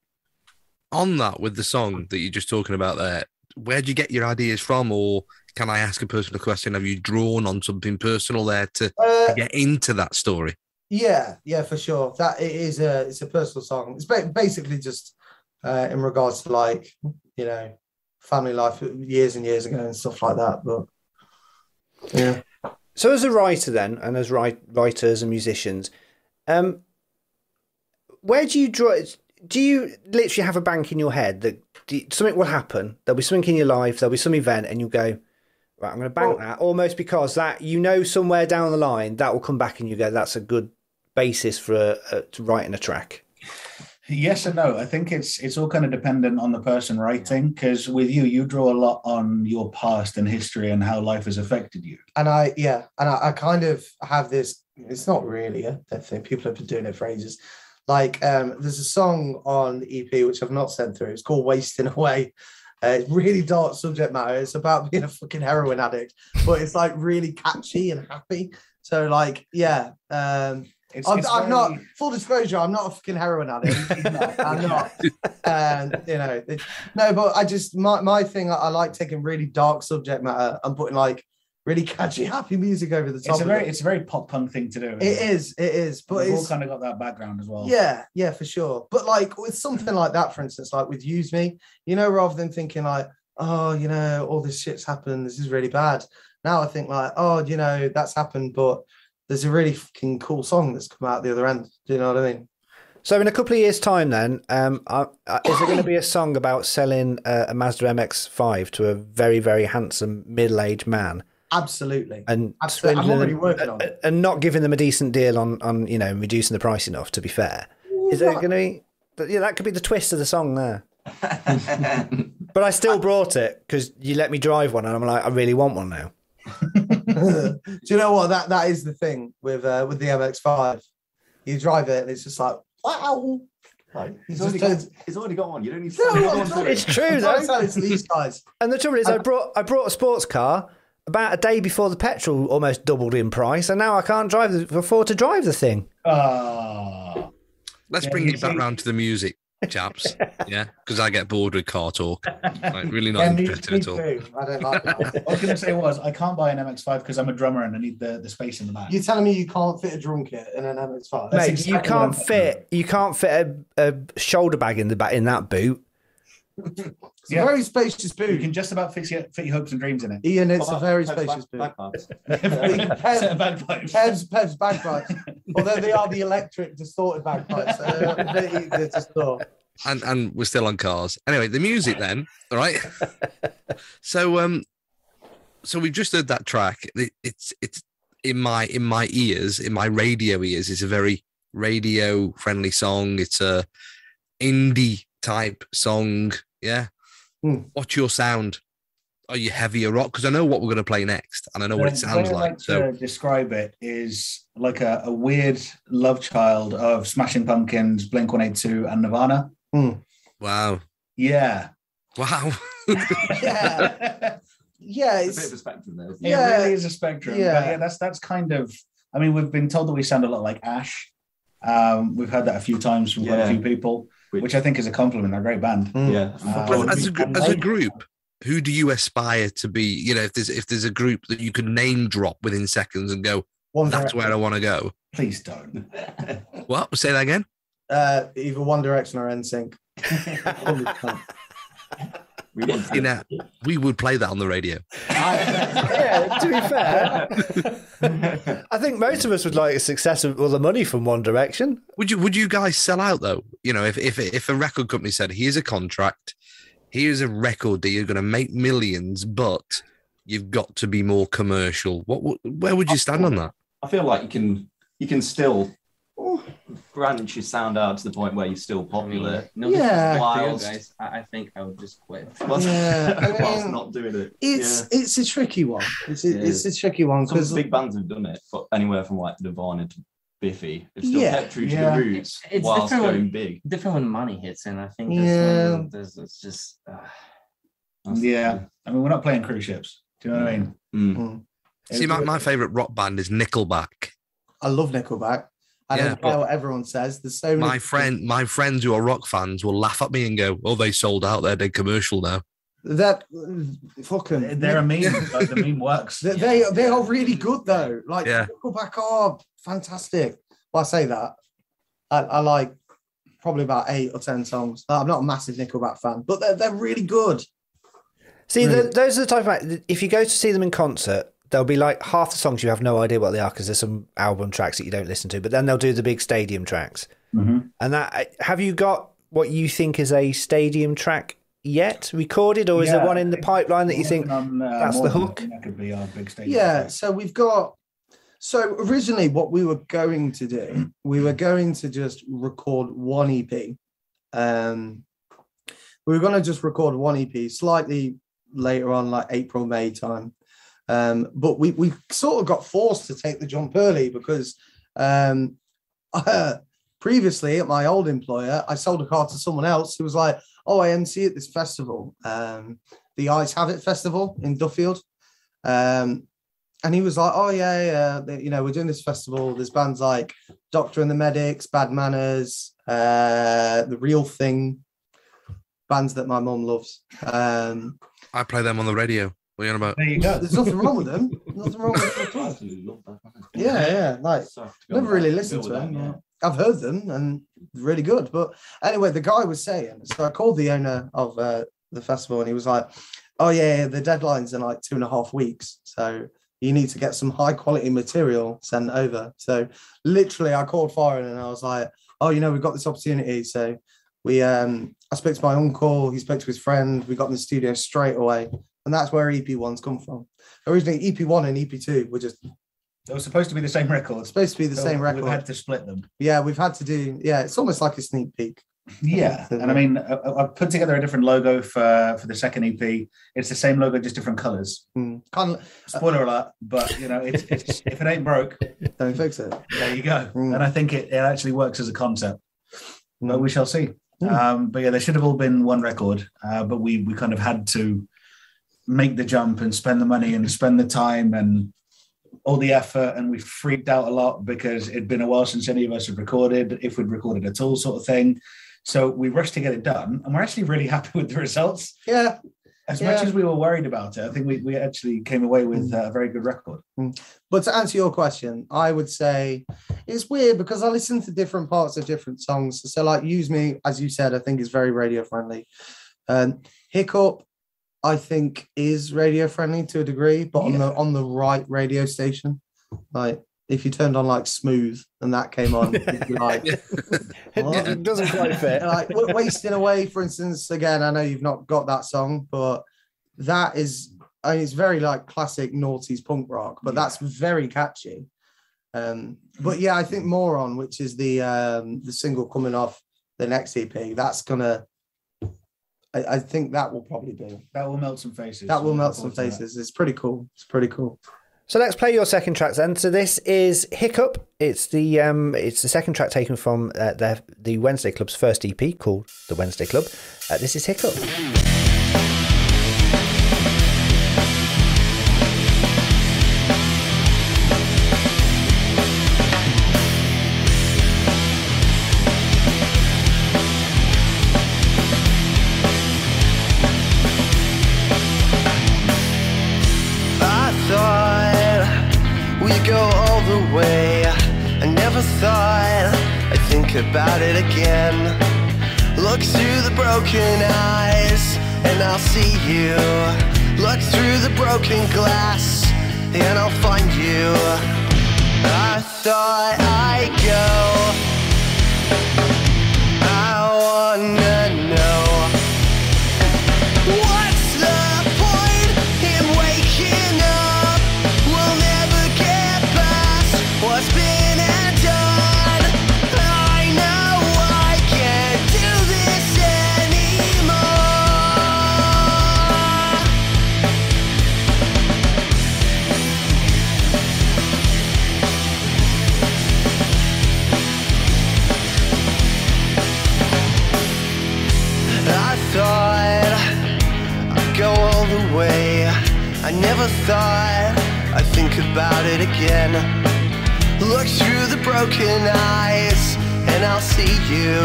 Speaker 1: On that, with the song that you're just talking about there, where do you get your ideas from? Or can I ask a personal question? Have you drawn on something personal there to get into that story?
Speaker 6: Yeah, for sure. That it's a personal song. It's basically just in regards to like, you know, family life years and years ago and stuff like that. But yeah.
Speaker 2: So as a writer then, and as writers and musicians, where do you draw? Do you literally have a bank in your head that something will happen? There'll be something in your life. There'll be some event, and you'll go, right, I'm going to bank that, almost because that, you know, somewhere down the line that will come back, and you go, that's a good basis for writing a track.
Speaker 5: Yes and no. I think it's all kind of dependent on the person writing, because with you draw a lot on your past and history and how life has affected you.
Speaker 6: And I kind of have this. It's not really a thing. People have been doing it for ages. Like there's a song on the EP which I've not sent through. It's called "Wasting Away." It's really dark subject matter. It's about being a fucking heroin addict, but it's like really catchy and happy. So like, yeah. I'm not, full disclosure, I'm not a fucking heroin addict. No, I'm not. You know, no, but I just, my thing, I like taking really dark subject matter and putting like really catchy, happy music over the top.
Speaker 5: It's a very pop punk thing to do.
Speaker 6: It is. But
Speaker 5: we've all kind of got that background as well.
Speaker 6: Yeah, for sure. But like with something like that, for instance, like with Use Me, you know, rather than thinking like, oh, you know, all this shit's happened, this is really bad. Now I think like, oh, you know, that's happened, but there's a really fucking cool song that's come out the other end. Do you know what I mean?
Speaker 2: So in a couple of years' time then, is there going to be a song about selling a Mazda MX-5 to a very, very handsome middle-aged man?
Speaker 6: Absolutely.
Speaker 2: And
Speaker 6: absolutely. I'm already working on it.
Speaker 2: And not giving them a decent deal on you know, reducing the price enough, to be fair. Is there going to be... Yeah, that could be the twist of the song there. But I still brought it because you let me drive one and I'm like, I really want one now.
Speaker 6: Do you know what? That is the thing with the MX-5. You drive it, and it's just like, wow.
Speaker 8: Like, he's already got one. You don't need to
Speaker 2: It's true, though.
Speaker 6: It's these guys.
Speaker 2: And the trouble is, I brought a sports car about a day before the petrol almost doubled in price, and now I can't afford to drive the thing.
Speaker 1: Let's bring it back round to the music, chaps. Yeah, because I get bored with car talk. Like, really not interested at all.
Speaker 6: I don't like that.
Speaker 5: What I was going to say was, I can't buy an MX-5 because I'm a drummer and I need the space in the back.
Speaker 6: You're telling me you can't fit a drum kit in an MX-5?
Speaker 2: Mate,
Speaker 5: exactly
Speaker 2: you can't fit a shoulder bag in that boot.
Speaker 6: It's a very spacious boot.
Speaker 5: You can just about fit your hopes and dreams in it.
Speaker 6: Ian, it's a very spacious boot. Pev's bagpipes. Although they are the electric distorted bagpipes. So they're easy to store.
Speaker 1: And we're still on cars. Anyway, the music then, all right? So we've just heard that track. It's in my ears, in my radio ears, it's a very radio friendly song. It's a indie type song. Yeah. What's your sound? Are you heavier rock? Because I know what we're going to play next, and I know what it sounds like.
Speaker 5: To describe it is like a weird love child of Smashing Pumpkins, Blink-182, and Nirvana.
Speaker 1: Wow.
Speaker 5: Yeah.
Speaker 1: Wow.
Speaker 6: Yeah. Yeah,
Speaker 8: it's a bit of a spectrum there.
Speaker 5: It really is a spectrum.
Speaker 6: Yeah.
Speaker 5: But that's kind of. I mean, we've been told that we sound a lot like Ash. We've heard that a few times from quite a few people, which I think is a compliment. They're a great band.
Speaker 8: Yeah.
Speaker 1: As a group, who do you aspire to be? You know, if there's a group that you could name drop within seconds and go, that's where I want to go.
Speaker 5: Please don't.
Speaker 1: What? Say that again.
Speaker 6: Either One Direction or NSYNC.
Speaker 1: You know, we would play that on the radio.
Speaker 2: Yeah, to be fair, I think most of us would like a success of all the money from One Direction.
Speaker 1: Would you guys sell out though? You know, if a record company said, "Here's a contract, here's a record deal, you're going to make millions, but you've got to be more commercial." Where would you stand on that?
Speaker 8: I feel like you can still branch your sound out to the point where you're still popular.
Speaker 7: Guys, I think I would just quit.
Speaker 8: Whilst not doing it.
Speaker 6: It's a tricky one. It's a tricky one because
Speaker 8: big bands have done it, but anywhere from like Nirvana to Biffy, it's still kept true to the roots whilst going big.
Speaker 7: Different when money hits in. I think it's just.
Speaker 5: I mean, we're not playing cruise ships. Do you know what I mean?
Speaker 1: See, my favorite rock band is Nickelback.
Speaker 6: I love Nickelback. I don't care what everyone says. There's so many.
Speaker 1: My friends who are rock fans will laugh at me and go, "Oh, they sold out their big commercial now."
Speaker 6: That fucking.
Speaker 5: They're a meme. Like, the meme works.
Speaker 6: They are really good though. Like Nickelback are fantastic. Well, I say that. I like probably about 8 or 10 songs. I'm not a massive Nickelback fan, but they're really good.
Speaker 2: See, those are the type of, if you go to see them in concert, there'll be like half the songs you have no idea what they are because there's some album tracks that you don't listen to, but then they'll do the big stadium tracks. And have you got what you think is a stadium track yet recorded, or is there one in the pipeline that you think that's the hook?
Speaker 5: That could be our big stadium track.
Speaker 6: So we've got. So originally, what we were going to do, we were going to just record one EP. We were going to just record one EP slightly later on, like April, May time. But we sort of got forced to take the jump early because previously at my old employer, I sold a car to someone else who was like, "Oh, I MC at this festival, the Ice Have It Festival in Duffield." And he was like, "Oh yeah, we're doing this festival. There's bands like Doctor and the Medics, Bad Manners, The Real Thing, bands that my mum loves."
Speaker 1: I play them on the radio. What are you on about?
Speaker 5: There you go.
Speaker 6: There's nothing wrong with them. Nothing wrong with them at all. Yeah. Like, never really listened to them. Yeah. I've heard them and really good. But anyway, the guy was saying, so I called the owner of the festival and he was like, "Oh yeah, the deadline's in like 2.5 weeks. So you need to get some high quality material sent over." So literally I called Foreign and I was like, "Oh, we've got this opportunity." So I spoke to my uncle, he spoke to his friend, we got in the studio straight away. And that's where EP1's come from. Originally, EP1 and EP2 were just...
Speaker 5: They were supposed to be the same record.
Speaker 6: Supposed to be the same record.
Speaker 5: We've had to split them.
Speaker 6: Yeah, we've had to do... Yeah, it's almost like a sneak peek.
Speaker 5: Yeah, and I mean, I've put together a different logo for the second EP. It's the same logo, just different colors. Spoiler alert, but you know, it's if it ain't broke,
Speaker 6: don't fix it.
Speaker 5: There you go. And I think it actually works as a concept, but we shall see. But yeah, they should have all been one record, but we kind of had to make the jump and spend the money and spend the time and all the effort, and we freaked out a lot because it'd been a while since any of us had recorded, if we'd recorded at all, sort of thing. So we rushed to get it done, and we're actually really happy with the results.
Speaker 6: Yeah.
Speaker 5: As much as we were worried about it, I think we actually came away with a very good record.
Speaker 6: But to answer your question, I would say it's weird because I listen to different parts of different songs. So like Use Me, as you said, I think is very radio friendly. Hiccup, I think is radio friendly to a degree, but on the right radio station. Like if you turned on like Smooth and that came on, you'd be like,
Speaker 2: it doesn't quite fit.
Speaker 6: Like Wasting Away, for instance. Again, I know you've not got that song, but that is, I mean, it's very like classic noughties punk rock, but that's very catchy. But yeah, I think Moron, which is the single coming off the next EP, that's gonna. I think that will probably be.
Speaker 5: That will melt some faces.
Speaker 6: That will melt some faces. It's pretty cool. It's pretty cool.
Speaker 2: So let's play your second track then. So this is Hiccup. It's the second track taken from the Wednesday Club's first EP called The Wednesday Club. This is Hiccup.
Speaker 9: About it again. Look through the broken eyes and I'll see you. Look through the broken glass and I'll find you. I thought I'd go. I wanna know what's the point in waking up? We'll never get past what's been and done. I never thought I'd think about it again. Look through the broken eyes and I'll see you.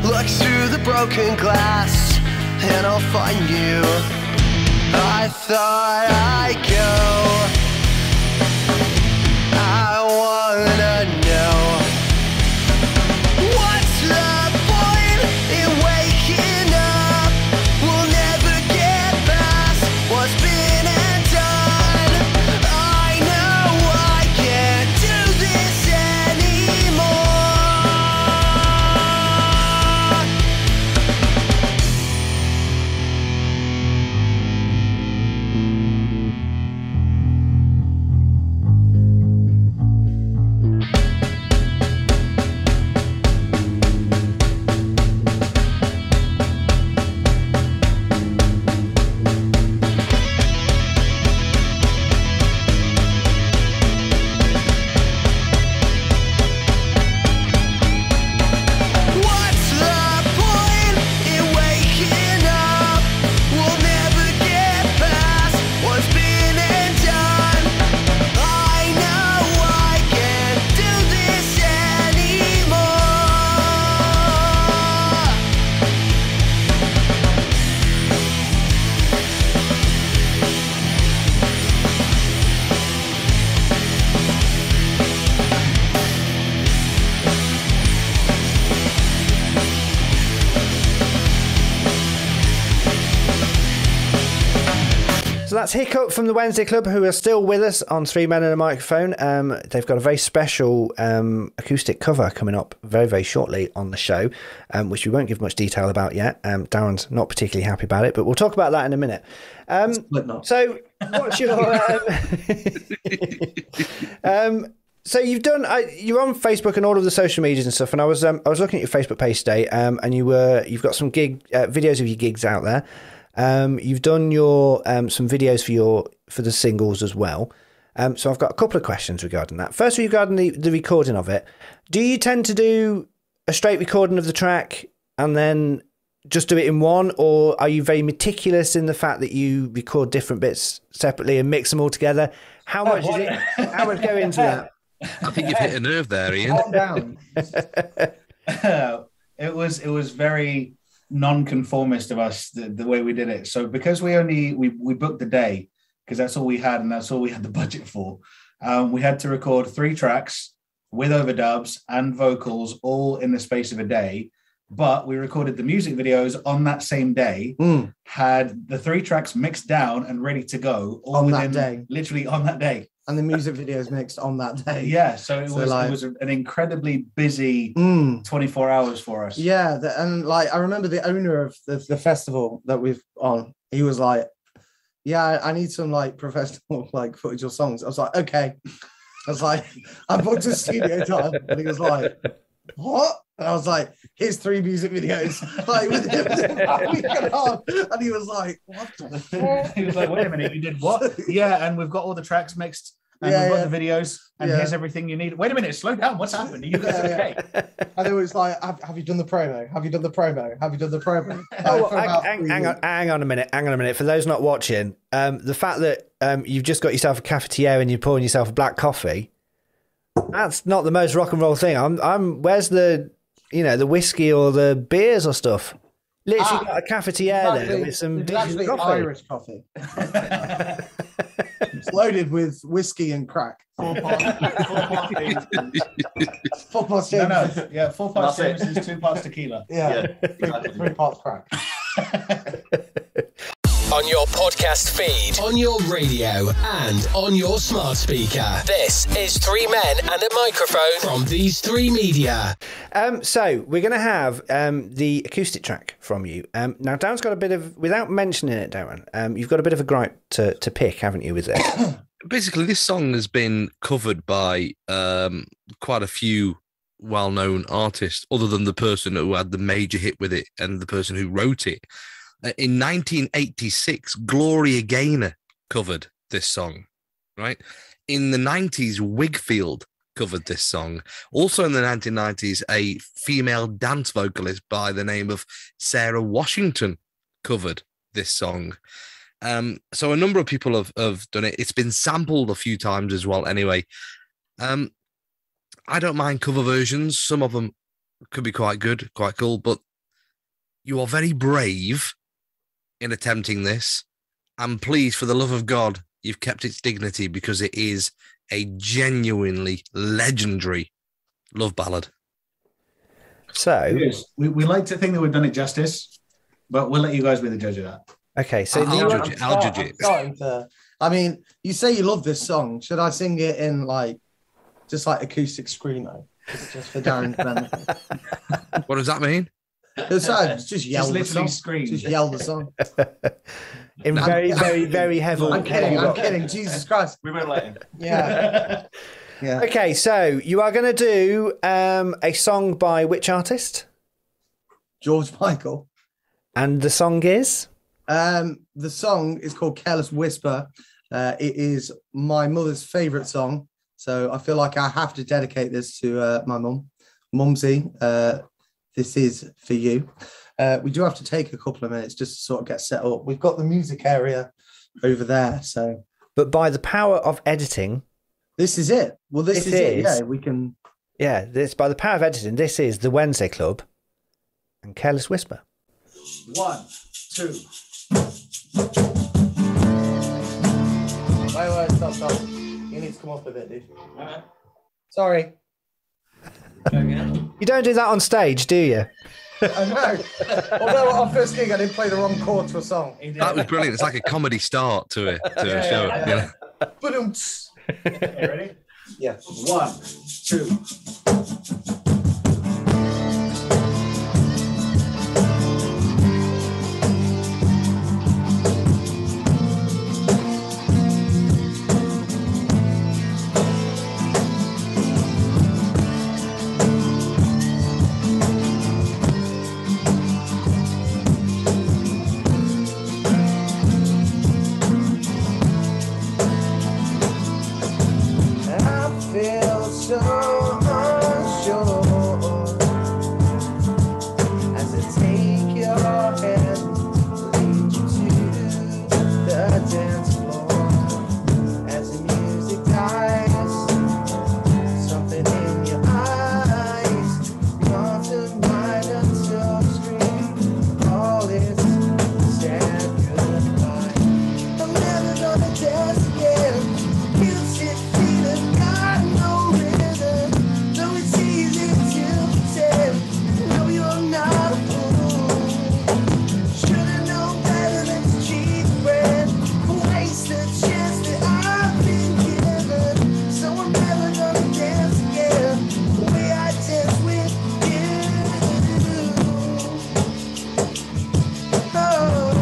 Speaker 9: Look through the broken glass and I'll find you. I thought I'd go. I wanna know what's the point in waking up? We'll never get past what's been and done. I know I can't do this anymore.
Speaker 2: That's Hiccup from the Wednesday Club, who are still with us on Three Men and a Microphone. They've got a very special acoustic cover coming up very, very shortly on the show, which we won't give much detail about yet. Darren's not particularly happy about it, but we'll talk about that in a minute. So, what's your So you've done. You're on Facebook and all of the social medias and stuff. And I was looking at your Facebook page today, and you've got some videos of your gigs out there. You've done your some videos for the singles as well. So I've got a couple of questions regarding that. First, regarding the recording of it, do you tend to do a straight recording of the track and then just do it in one, or are you very meticulous in the fact that you record different bits separately and mix them all together? How much is it? How much go into that?
Speaker 1: I think you've hit a nerve there, Ian.
Speaker 6: Calm down.
Speaker 5: It was very non-conformist of us the way we did it. So because we booked the day because that's all we had and that's all we had the budget for. We had to record 3 tracks with overdubs and vocals all in the space of a day. But we recorded the music videos on that same day, had the 3 tracks mixed down and ready to go all
Speaker 6: On
Speaker 5: within,
Speaker 6: that day.
Speaker 5: literally on that day.
Speaker 6: And the music videos mixed on that day.
Speaker 5: Yeah, so it was an incredibly busy 24 hours for us.
Speaker 6: Yeah, and like I remember the owner of the festival that we've on, he was like, yeah, I need some like professional like footage or songs. I was like, okay. I was like, I booked a studio time. And he was like, what? And I was like, here's 3 music videos. Like within a week and a half. And he was like, what the fuck?
Speaker 5: He was like, wait a minute, you did what? Yeah, and we've got all the tracks mixed. And we've got the videos, and here's everything you need. Wait a minute, slow down. What's happened? Are you guys okay?
Speaker 6: And it was like, have you done the promo? Have you done the promo? Have you done the promo?
Speaker 2: Hang on a minute. For those not watching, the fact that you've just got yourself a cafetiere and you're pouring yourself a black coffee, that's not the most rock and roll thing. Where's the whiskey or the beers or stuff? Literally got a cafetiere there with some
Speaker 6: actually
Speaker 2: coffee.
Speaker 6: Irish coffee. It's loaded with whiskey and crack. 4 parts Jameson.
Speaker 5: No. Yeah, 4 parts Jameson, 2 parts tequila.
Speaker 6: Yeah. 3 parts crack.
Speaker 3: On your podcast feed, on your radio, and on your smart speaker. This is 3 Men and a Microphone from These 3 Media.
Speaker 2: So we're going to have the acoustic track from you. Now, Darren's got a bit of, without mentioning it, Darren, you've got a bit of a gripe to pick, haven't you, with it?
Speaker 1: Basically, this song has been covered by quite a few well-known artists, other than the person who had the major hit with it and the person who wrote it. In 1986, Gloria Gaynor covered this song, right? In the 90s, Wigfield covered this song. Also in the 1990s, a female dance vocalist by the name of Sarah Washington covered this song. So a number of people have done it. It's been sampled a few times as well anyway. I don't mind cover versions. Some of them could be quite good, quite cool, but you are very brave in attempting this, and please, for the love of God, you've kept its dignity, because it is a genuinely legendary love ballad.
Speaker 2: So
Speaker 5: we like to think that we've done it justice, but we'll let you guys be the judge of that.
Speaker 2: Okay, so
Speaker 1: I'll judge it.
Speaker 6: I mean, you say you love this song. Should I sing it in like just like acoustic screamo, just for Darren's benefit?
Speaker 1: What does that mean?
Speaker 6: Just yell the song.
Speaker 5: Scream.
Speaker 6: Just yell the song.
Speaker 2: In very, very, very heavy.
Speaker 6: I'm kidding. Jesus Christ.
Speaker 8: We won't let him.
Speaker 6: Yeah. Yeah.
Speaker 2: Okay, so you are going to do a song by which artist?
Speaker 6: George Michael.
Speaker 2: And the song is?
Speaker 6: The song is called Careless Whisper. It is my mother's favourite song. So I feel like I have to dedicate this to my mum. Mumsy, this is for you. We do have to take a couple of minutes just to sort of get set up. We've got the music area over there. So,
Speaker 2: but by the power of editing,
Speaker 6: this is it. Well, this is it. Yeah, we can.
Speaker 2: Yeah, this by the power of editing. This is the Wednesday Club and Careless Whisper.
Speaker 5: 1, 2.
Speaker 6: Wait, stop. You need to come off a bit, dude. Sorry.
Speaker 2: You don't do that on stage, do you?
Speaker 6: I know. Although our first gig, I didn't play the wrong chord to a song.
Speaker 1: That was brilliant. It's like a comedy start to a show.
Speaker 6: Yeah.
Speaker 5: Ready?
Speaker 6: Yeah.
Speaker 5: 1, 2.
Speaker 6: feel so unsure as I take your hand, lead you to the dance floor. As the music dies, something in your eyes comes to mind until the scream all is sad goodbye. I'm never gonna dance again. Guilty feeling got no rhythm. Though it's easy to pretend. No, you're not a fool. Should've known better than to cheat a friend. Waste the chance that I've been given. So I'm never gonna dance again the way I dance with you. Oh.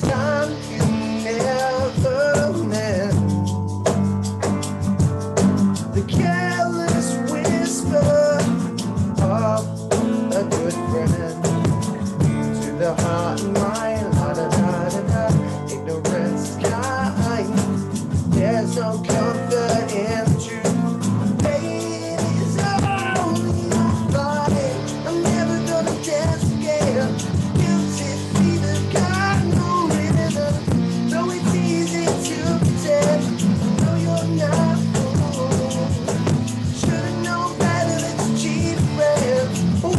Speaker 6: Time can never mend the careless whisper of a good friend. To the heart and mind, la da da da da. Ignorance is kind. There's no comfort in the truth. Pain is only a fight. I'm never gonna dance again. Guilty fever got no rhythm. Though it's easy to pretend. No, you're not a fool. Should've known better than to cheat a friend.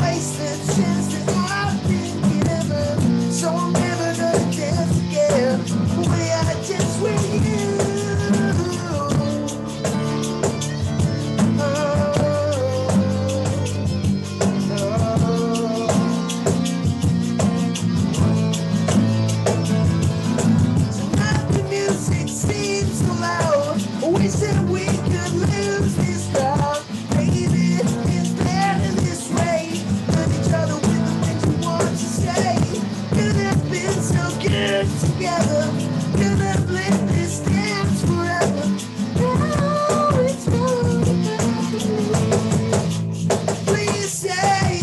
Speaker 6: Waste the chance that I've been given. So I'm never gonna dance again the way I dance with you. Tonight the music seems so loud. We said we could lose this crowd. Maybe it's better this way. Hurt each other with the things we want to say. Could have been so good together. Could have lived this dance forever. Now it's over. Please say,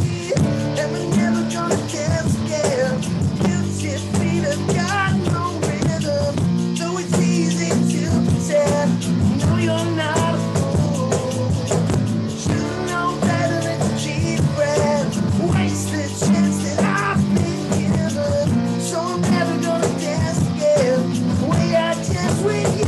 Speaker 6: am I never gonna dance again? Guilty feet have got no rhythm. Though it's easy to pretend. No, you're not a fool. Should've known better than to cheat a friend. Waste the chance that I've been given. So I'm never gonna dance again the way I dance with you.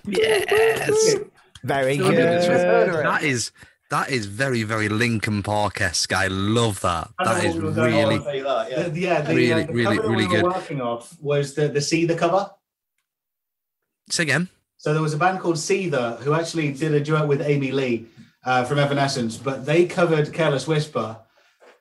Speaker 1: Yes.
Speaker 2: Very
Speaker 6: Still
Speaker 2: good.
Speaker 6: good.
Speaker 1: That is very, very Linkin Park-esque. I love that.
Speaker 5: I don't
Speaker 1: That
Speaker 5: know
Speaker 1: is
Speaker 5: what we were going on,
Speaker 1: really,
Speaker 5: I'll tell you that, yeah. The
Speaker 1: really,
Speaker 5: cover
Speaker 1: really,
Speaker 5: that
Speaker 1: really
Speaker 5: we were
Speaker 1: good.
Speaker 5: working off was the Seether cover.
Speaker 1: Say again.
Speaker 5: So there was a band called Seether who actually did a duet with Amy Lee from Evanescence, but they covered Careless Whisper.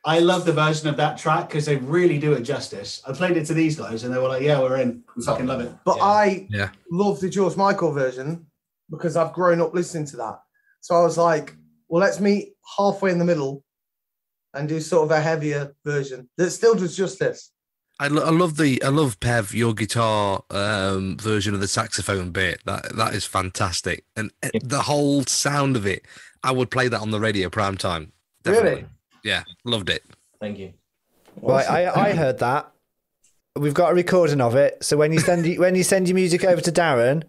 Speaker 5: I love the version of that track because they really do it justice. I played it to these guys and they were like, yeah, we're in. We fucking love it.
Speaker 6: But I
Speaker 1: Yeah.
Speaker 6: love the George Michael version because I've grown up listening to that. So I was like, well, let's meet halfway in the middle and do sort of a heavier version that still does justice.
Speaker 1: I love Pev, your guitar version of the saxophone bit. That is fantastic, and the whole sound of it. I would play that on the radio prime time. Definitely.
Speaker 6: Really?
Speaker 1: Yeah, loved it.
Speaker 7: Thank you.
Speaker 2: Right, I heard that. We've got a recording of it. So when you send your music over to Darren,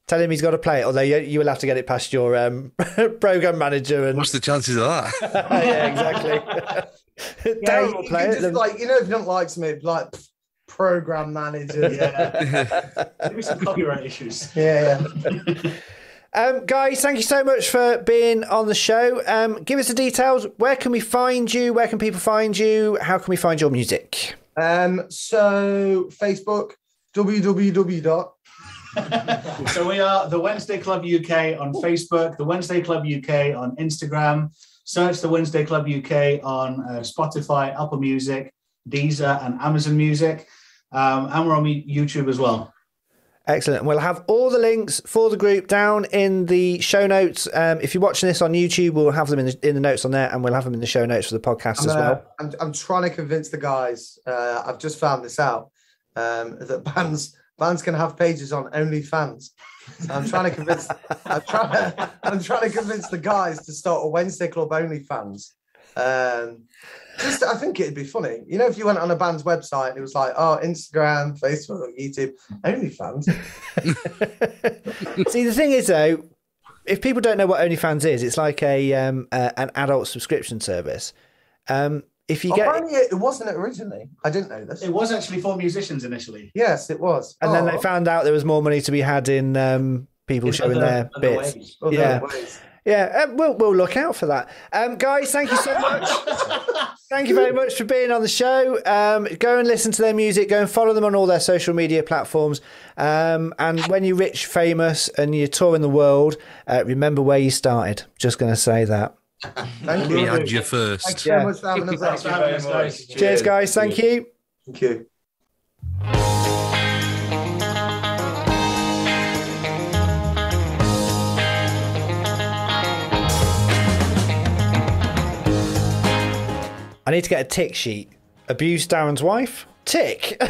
Speaker 2: tell him he's got to play it. Although you will have to get it past your program manager. And
Speaker 1: What's the chances of that?
Speaker 2: yeah, exactly. Darren will play it.
Speaker 6: Just like, if you don't like something, like program manager.
Speaker 5: Yeah. Maybe some copyright issues.
Speaker 6: Yeah.
Speaker 2: Guys, thank you so much for being on the show. Give us the details. Where can we find you? Where can people find you? How can we find your music?
Speaker 6: So Facebook, www.
Speaker 5: So we are the Wednesday Club UK on Facebook, the Wednesday Club UK on Instagram. search the Wednesday Club UK on Spotify, Apple Music, Deezer, and Amazon Music. And we're on YouTube as well.
Speaker 2: Excellent. We'll have all the links for the group down in the show notes. If you're watching this on YouTube, we'll have them in the notes on there, and we'll have them in the show notes for the podcast as well.
Speaker 6: I'm trying to convince the guys. I've just found this out that bands can have pages on OnlyFans. So I'm trying to convince. I'm trying to convince the guys to start a Wednesday Club OnlyFans. I think it'd be funny. You know, if you went on a band's website and it was like, oh, Instagram, Facebook, YouTube, OnlyFans.
Speaker 2: See, the thing is, though, if people don't know what OnlyFans is, it's like an adult subscription service. If you
Speaker 6: it wasn't it originally. I didn't know this.
Speaker 5: It was actually for musicians initially.
Speaker 6: Yes, it was.
Speaker 2: And then they found out there was more money to be had in people showing their bits.
Speaker 6: Ways.
Speaker 2: Yeah, we'll look out for that. Guys, thank you so much. Thank you very much for being on the show. Go and listen to their music. Go and follow them on all their social media platforms. And when you're rich, famous, and you're touring the world, remember where you started. Just going to say that.
Speaker 6: Thank you.
Speaker 1: We had you first.
Speaker 6: Thanks so much for having us.
Speaker 5: Thanks for having us, guys.
Speaker 2: Cheers, guys. Thank you.
Speaker 6: Thank you.
Speaker 2: I need to get a tick sheet. Abuse Darren's wife? Tick.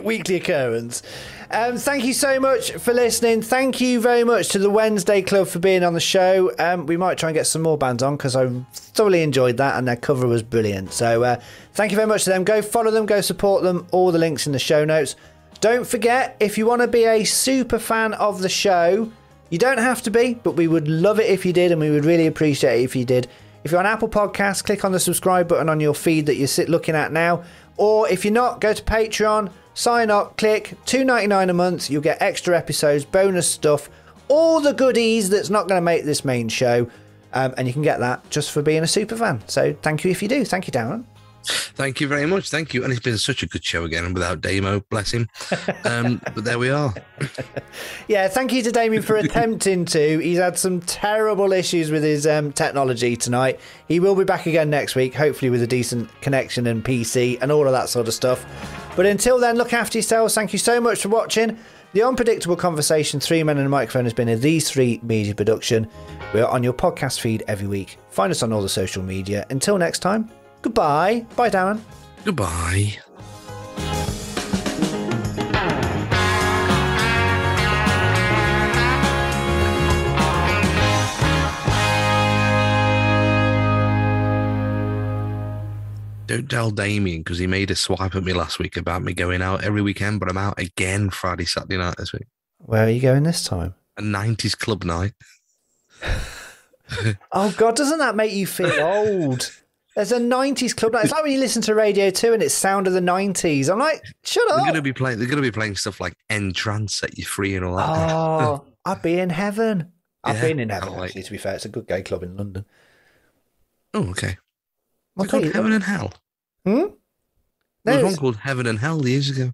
Speaker 2: Weekly occurrence. Thank you so much for listening. Thank you very much to the Wednesday Club for being on the show. We might try and get some more bands on because I thoroughly enjoyed that and their cover was brilliant. So thank you very much to them. Go follow them, go support them. All the links in the show notes. Don't forget, if you want to be a super fan of the show, you don't have to be, but we would love it if you did, and we would really appreciate it if you did. If you're on Apple Podcasts, click on the subscribe button on your feed that you're looking at now. Or if you're not, go to Patreon, sign up, click $2.99 a month. You'll get extra episodes, bonus stuff, all the goodies that's not going to make this main show. And you can get that just for being a super fan. So thank you if you do. Thank you, Darren.
Speaker 1: Thank you very much. Thank you. And it's been such a good show again without Damo, bless him. But there we are.
Speaker 2: Yeah, thank you to Damian for attempting to. He's had some terrible issues with his technology tonight. He will be back again next week, hopefully with a decent connection and PC and all of that sort of stuff. But until then, look after yourselves. Thank you so much for watching. The Unpredictable Conversation, 3 Men and a Microphone, has been a These Three Media production. We're on your podcast feed every week. Find us on all the social media. Until next time, goodbye. Bye, Darren.
Speaker 1: Goodbye. Don't tell Damien, because he made a swipe at me last week about me going out every weekend, but I'm out again Friday, Saturday night this week.
Speaker 2: Where are you going this time?
Speaker 1: A 90s club night.
Speaker 2: Oh, God, doesn't that make you feel old? There's a 90s club night. It's like when you listen to Radio 2 and it's sound of the 90s. I'm like, shut up.
Speaker 1: They're going to be playing stuff like Entrance, Set You Free and all that.
Speaker 2: Oh, I'd be in heaven. I've
Speaker 1: Yeah,
Speaker 2: been in heaven,
Speaker 1: can't wait.
Speaker 2: actually, to be fair. It's a good gay club in London.
Speaker 1: Oh, okay.
Speaker 2: What's
Speaker 1: It's called Heaven and Hell.
Speaker 2: Hmm?
Speaker 1: There was one called Heaven and Hell years ago.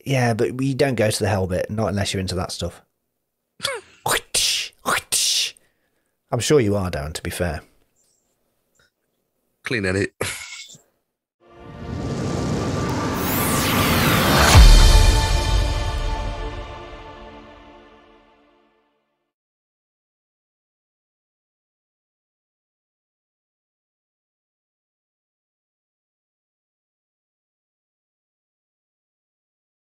Speaker 2: Yeah, but we don't go to the hell bit, not unless you're into that stuff. I'm sure you are, Darren, to be fair.
Speaker 1: Clean edit.